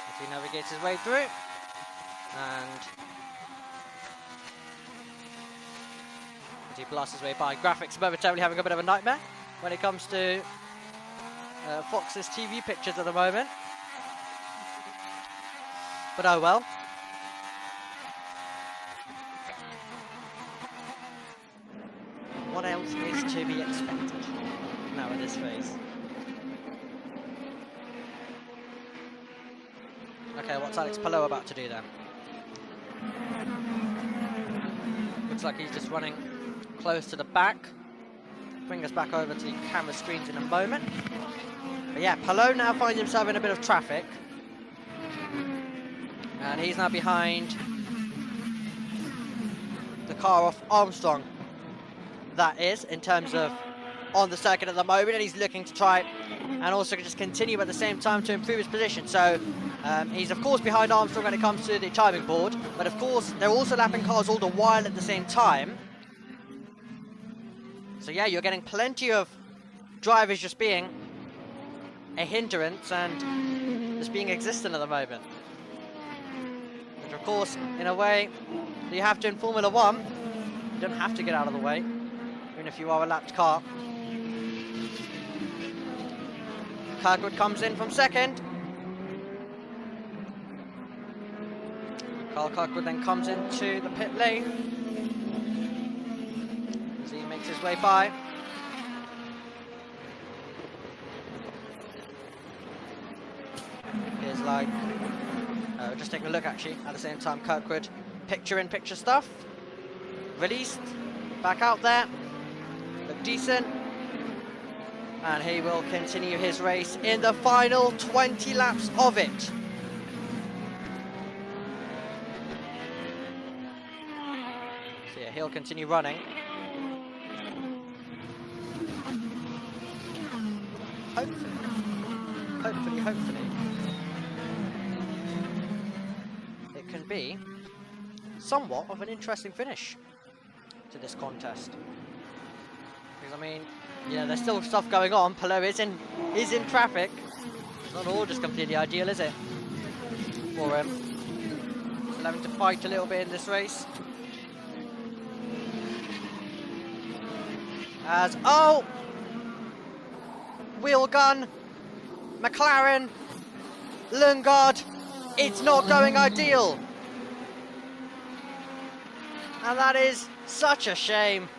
As he navigates his way through, and as he blasts his way by, graphics momentarily having a bit of a nightmare when it comes to Fox's TV pictures at the moment. But oh well. What else is to be expected now at this phase? Okay, what's Alex Palou about to do there? Looks like he's just running close to the back. Bring us back over to the camera screens in a moment. But yeah, Palou now finds himself in a bit of traffic. And he's now behind the car off Armstrong. That is, in terms of on the circuit at the moment, and he's looking to try and also just continue at the same time to improve his position. So he's of course behind Armstrong when it comes to the timing board, but of course they're also lapping cars all the while at the same time. So yeah, you're getting plenty of drivers just being a hindrance and just being existent at the moment. Which of course, in a way, you have to in Formula 1. You don't have to get out of the way, even if you are a lapped car. Kirkwood comes in from second. Carl Kirkwood then comes into the pit lane as he makes his way by. Here's like, just taking a look actually at the same time, Kirkwood picture-in-picture stuff. Released, back out there, look decent. And he will continue his race in the final 20 laps of it. So yeah, he'll continue running. Hopefully, it can be somewhat of an interesting finish to this contest. Because I mean, yeah, there's still stuff going on. Palou is in traffic. It's not all just completely ideal, is it? For him. Still having to fight a little bit in this race. As, oh! Wheel gun. McLaren. Lundgaard. It's not going ideal. And that is such a shame.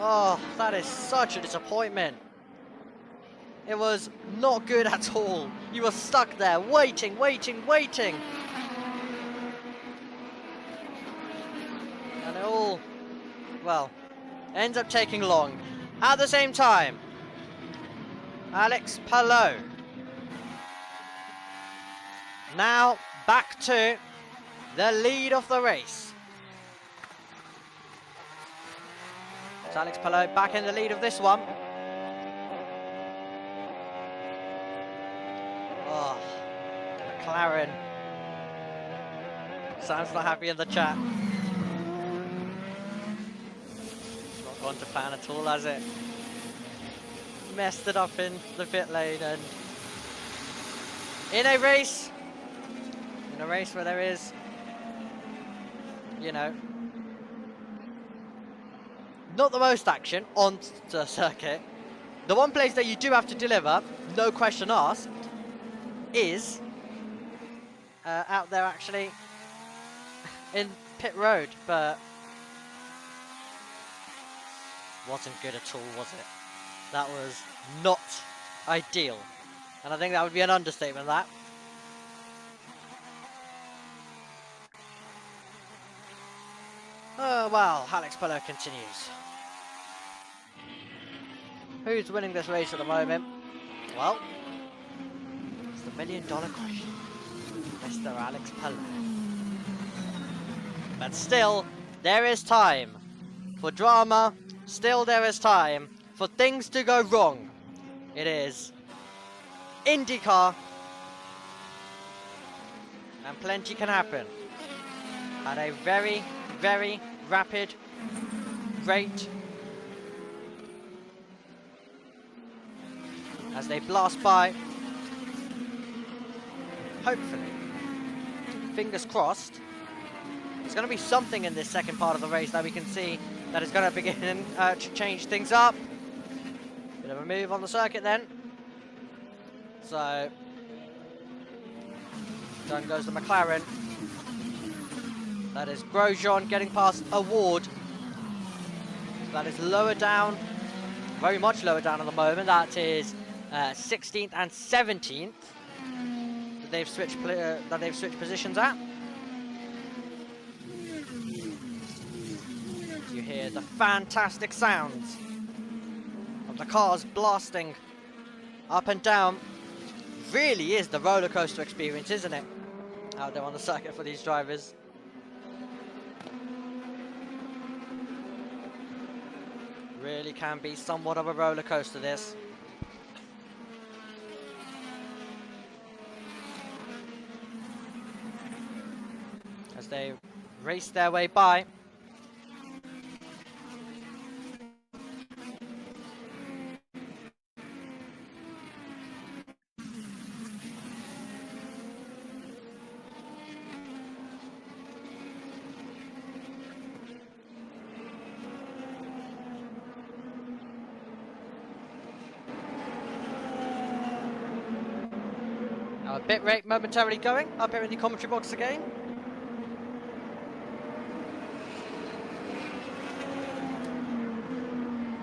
Oh, that is such a disappointment. It was not good at all. You were stuck there, waiting. And it all, well, ends up taking long. At the same time, Alex Palou now back to the lead of the race. It's Alex Palou back in the lead of this one. Oh, McLaren. Sam's not happy in the chat. It's not gone to plan at all, has it? Messed it up in the pit lane, and in a race where there is, you know, not the most action on the circuit, the one place that you do have to deliver, no question asked, is out there actually in pit road, but wasn't good at all, was it? That was not ideal, and I think that would be an understatement, that. Oh well, Alex Palou continues. Who's winning this race at the moment? Well, it's the $1 million question. Mr. Alex Palou. But still, there is time for drama. Still, there is time for things to go wrong. It is IndyCar, and plenty can happen at a very, very rapid rate as they blast by. Hopefully, fingers crossed, there's going to be something in this second part of the race that we can see that is going to begin to change things up. Bit of a move on the circuit then. So, down goes the McLaren. That is Grosjean getting past Award. So that is lower down, very much lower down at the moment. That is 16th and 17th that they've switched positions at. You hear the fantastic sounds of the cars blasting up and down. Really is the roller coaster experience, isn't it? Out there on the circuit for these drivers. Really can be somewhat of a roller coaster, this. As they race their way by. Our bit rate momentarily going up here in the commentary box again.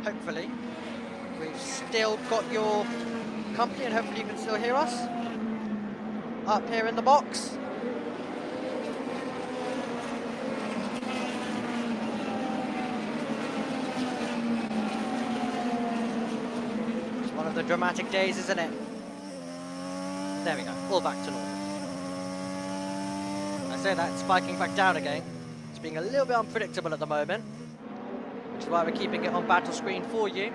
Hopefully, we've still got your company and hopefully you can still hear us up here in the box. It's one of the dramatic days, isn't it? There we go, all back to normal. I say that, spiking back down again. It's being a little bit unpredictable at the moment, which is why we're keeping it on battle screen for you.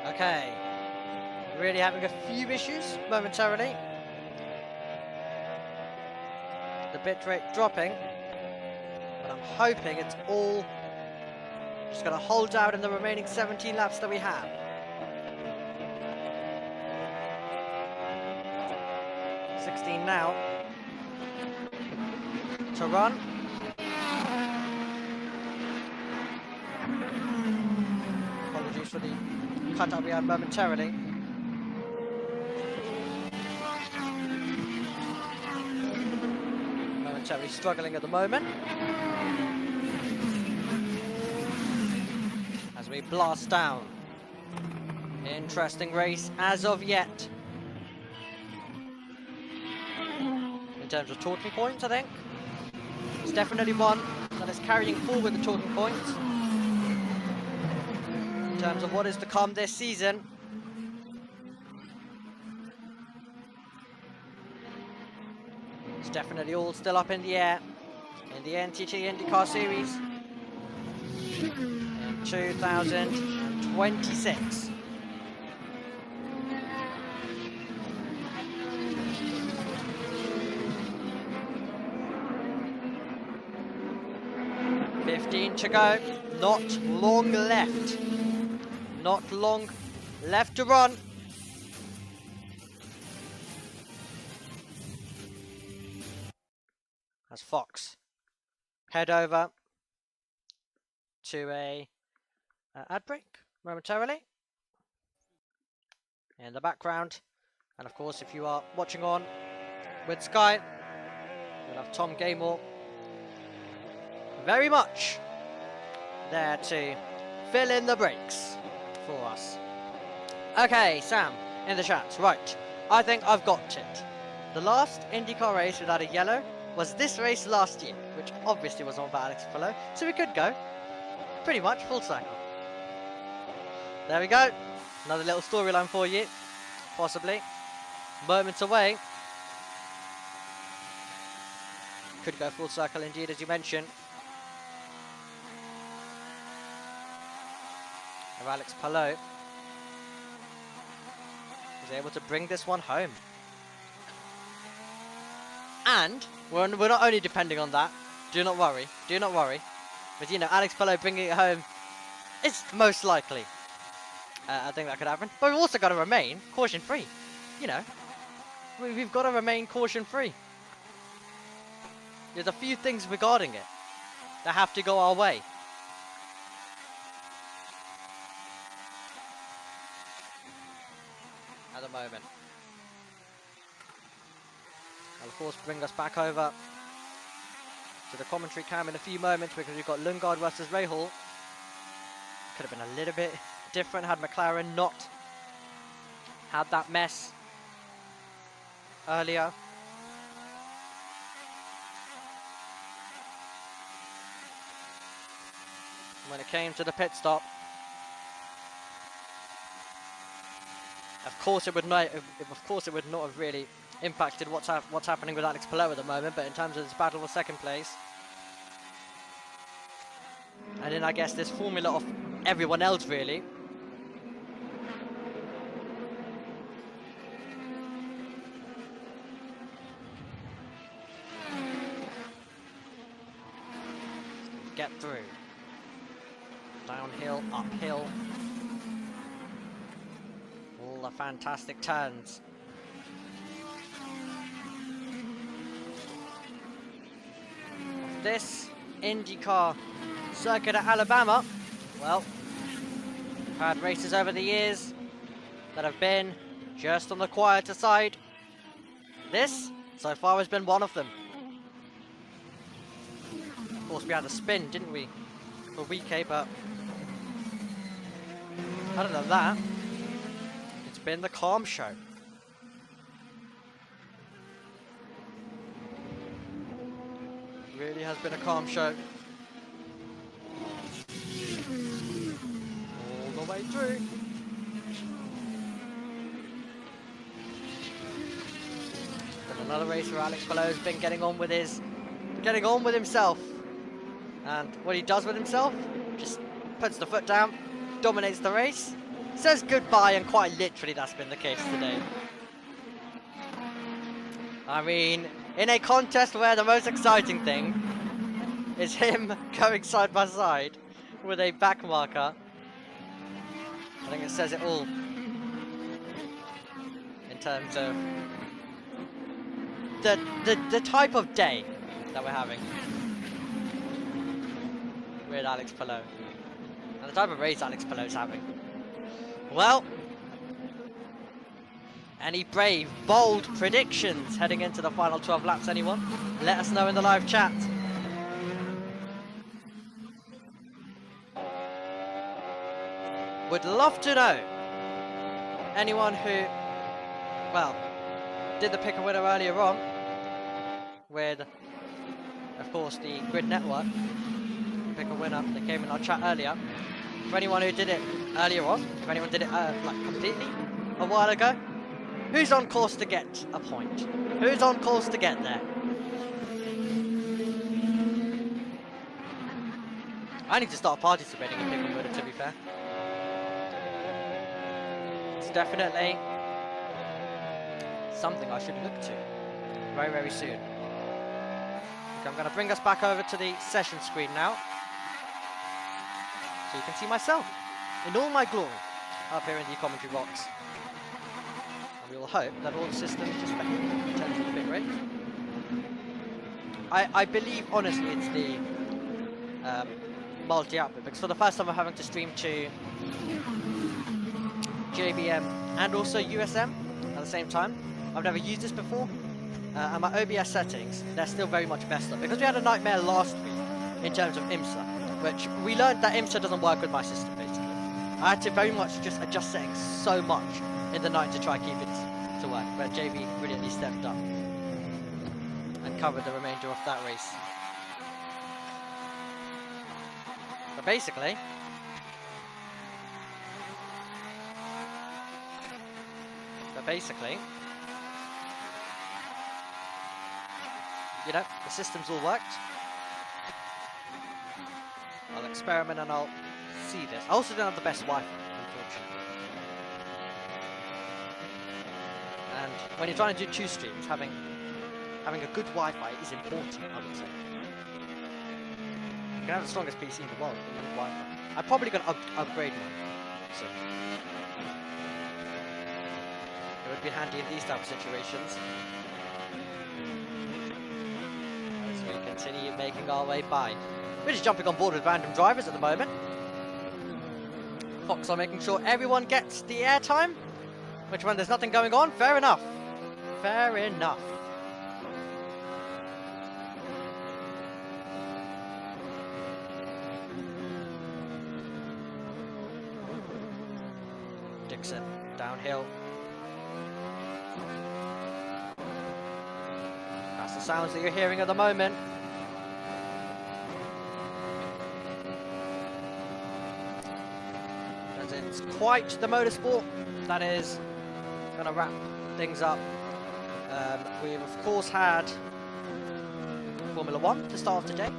Okay, really having a few issues momentarily. The bit rate dropping, but I'm hoping it's all just going to hold out in the remaining 17 laps that we have. $16 now to run. Apologies for the cut-up we had momentarily. Momentarily struggling at the moment. As we blast down. Interesting race as of yet. In terms of talking points, I think. It's definitely one that is carrying forward the talking points. In terms of what is to come this season. It's definitely all still up in the air in the NTT IndyCar Series in 2026. To go, not long left. Not long left to run. As Fox head over to a ad break momentarily in the background. And of course, if you are watching on with Sky, We'll have Tom Gaymore very much there to fill in the breaks for us. Okay, Sam, in the chat. Right, I think I've got it. The last IndyCar race without a yellow was this race last year, which obviously was on by Alex Palou, so we could go pretty much full cycle. There we go. Another little storyline for you, possibly. Moments away. Could go full circle indeed, as you mentioned. Of Alex Palou is able to bring this one home. And we're not only depending on that. Do not worry. Do not worry. But you know, Alex Palou bringing it home is most likely. I think that could happen. But we've also got to remain caution-free. You know, we've got to remain caution-free. There's a few things regarding it that have to go our way. At the moment. I'll of course bring us back over to the commentary cam in a few moments because we've got Lundgaard versus Rahal. Could have been a little bit different had McLaren not had that mess earlier. When it came to the pit stop, of course it would not have really impacted what's happening with Alex Palou at the moment, but in terms of this battle for second place, and then I guess this formula of everyone else really. Get through. Downhill, uphill. All the fantastic turns. This IndyCar circuit at Alabama, well, we've had races over the years that have been just on the quieter side. This, so far, has been one of them. Of course, we had a spin, didn't we, for WeK, but other than that, it's been the calm show. Really has been a calm show. All the way through. But another race where Alex Palou has been getting on with himself. And what he does with himself, just puts the foot down, dominates the race, says goodbye, and quite literally that's been the case today. I mean, in a contest where the most exciting thing is him going side by side with a back marker, I think it says it all in terms of the type of day that we're having with Alex Palou and the type of race Alex Palou's having. Well, any brave, bold predictions heading into the final 12 laps, anyone? Let us know in the live chat. Would love to know anyone who, well, did the pick a winner earlier on with, of course, the Grid Network. Pick a winner that came in our chat earlier. For anyone who did it earlier on, if anyone did it like completely a while ago, who's on course to get a point? Who's on course to get there? I need to start participating in Pick a Winner, to be fair. It's definitely something I should look to very, very soon. Okay, I'm going to bring us back over to the session screen now, so you can see myself in all my glory up here in the commentary box. We will hope that all the systems just better in terms of the bit rate. I believe, honestly, it's the multi-output, because for the first time I'm having to stream to JBM and also USM at the same time. I've never used this before, and my OBS settings, they're still very much messed up. Because we had a nightmare last week in terms of IMSA, which we learned that IMSA doesn't work with my system, basically. I had to very much just adjust settings so much in the night to try and keep it to work, but JV brilliantly stepped up and covered the remainder of that race. But basically, you know, the system's all worked. I'll experiment and I'll see this. I also don't have the best Wi-Fi, unfortunately. And when you're trying to do 2 streams, having a good Wi-Fi is important, I would say. You can have the strongest PC in the world, but you need Wi-Fi. I'm probably going to upgrade mine soon. It would be handy in these type of situations. As we continue making our way by. We're just jumping on board with random drivers at the moment. Fox are making sure everyone gets the airtime. Which when there's nothing going on, fair enough. Fair enough. Dixon, downhill. That's the sounds that you're hearing at the moment. As it's quite the motorsport that is going to wrap things up. We've of course had Formula 1 to start off today.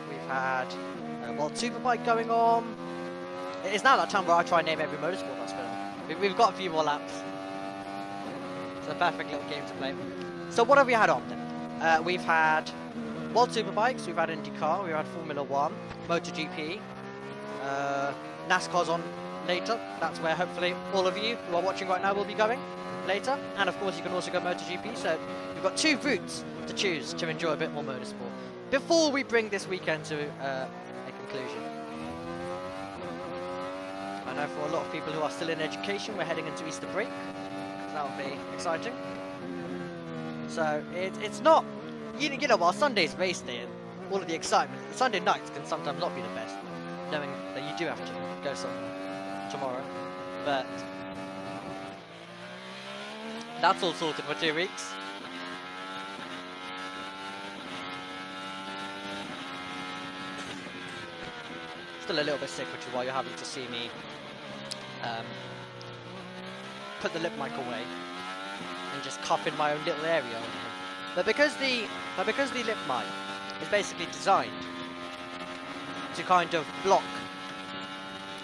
We've had World Superbike going on. It is now that time where I try and name every motorsport that's going on. We've got a few more laps. It's a perfect little game to play. So what have we had on then? We've had World Superbikes, we've had IndyCar, we've had Formula 1, MotoGP, NASCAR's on later. That's where hopefully all of you who are watching right now will be going later. And of course you can also go MotoGP, so you've got 2 routes to choose to enjoy a bit more motorsport before we bring this weekend to a conclusion. I know for a lot of people who are still in education, we're heading into Easter break. That will be exciting. So it's not, you know, while Sunday's race day and all of the excitement, Sunday nights can sometimes not be the best, knowing that you do have to go somewhere tomorrow. But that's all sorted for 2 weeks. Still a little bit sick, which is why you're having to see me put the lip mic away and just cup in my own little area. But because the lip mic is basically designed to kind of block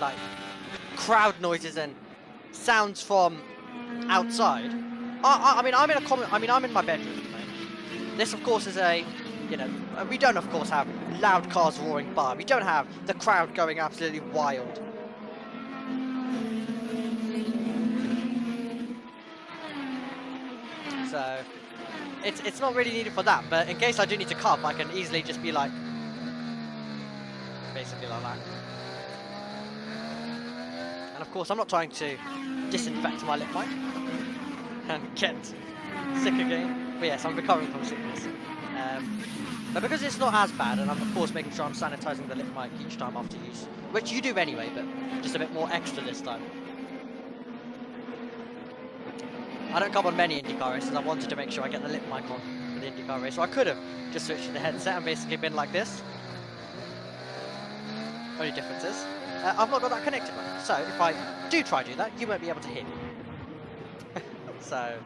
like crowd noises and sounds from outside. I'm in my bedroom. Right? This of course is a, you know, we don't of course have loud cars roaring by. We don't have the crowd going absolutely wild. So it's not really needed for that, but in case I do need to cup, I can easily just be like, basically like that. And of course I'm not trying to disinfect my lip mic and get sick again. But yes, I'm recovering from sickness. But because it's not as bad, and I'm of course making sure I'm sanitizing the lip mic each time after use, which you do anyway, but just a bit more extra this time. I don't come on many IndyCar races. I wanted to make sure I get the lip mic on for the IndyCar race, so I could have just switched to the headset and basically been like this. Only difference is, I've not got that connected right now, so if I do try to do that, you won't be able to hear me. So,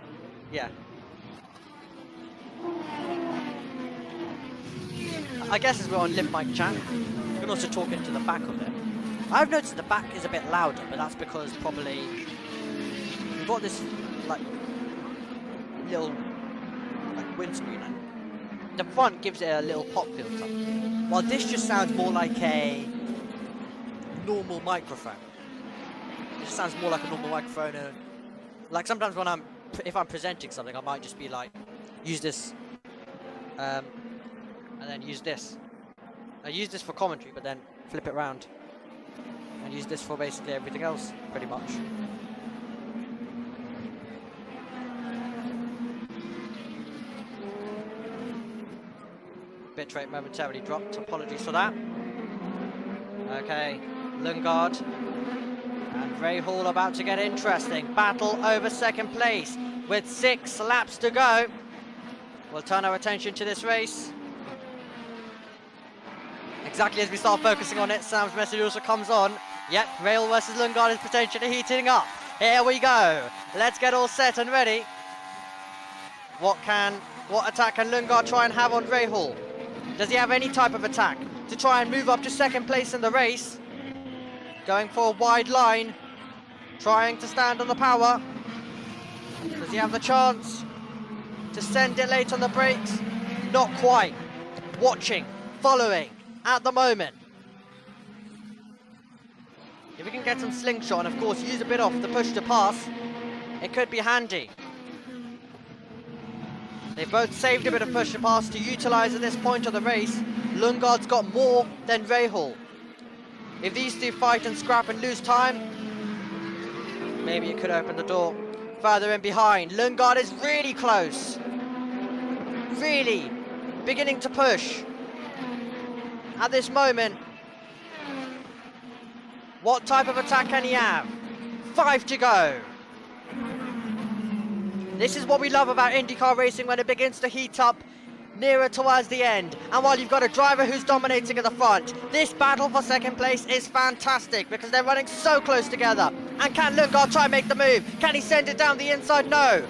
yeah. I guess as we're on lip mic chat, you can also talk into the back of it. I've noticed the back is a bit louder, but that's because probably we've got this like little like windscreen, and the front gives it a little pop filter, while this just sounds more like a normal microphone. It just sounds more like a normal microphone, and like sometimes when if I'm presenting something, I might just be like, use this, and then use this. I use this for commentary, but then flip it around and use this for basically everything else, pretty much. rate momentarily dropped. Apologies for that. Okay, Lundgaard and Ray Hall about to get interesting. Battle over second place with 6 laps to go. We'll turn our attention to this race. Exactly as we start focusing on it, Sam's message also comes on. Yep, Rail versus Lundgaard is potentially heating up. Here we go. Let's get all set and ready. What attack can Lundgaard try and have on Rahal? Does he have any type of attack to try and move up to second place in the race? Going for a wide line, trying to stand on the power. Does he have the chance to send it late on the brakes? Not quite. Watching, following at the moment. If we can get some slingshot and of course use a bit off the push to pass, it could be handy. They both saved a bit of push to pass to utilise at this point of the race. Lundgaard's got more than Rahal. If these two fight and scrap and lose time, maybe it could open the door further in behind. Lundgaard is really close. Really beginning to push. At this moment, what type of attack can he have? 5 to go. This is what we love about IndyCar racing when it begins to heat up nearer towards the end. And while you've got a driver who's dominating at the front, this battle for second place is fantastic because they're running so close together. And can Lundgaard try and make the move? Can he send it down the inside? No.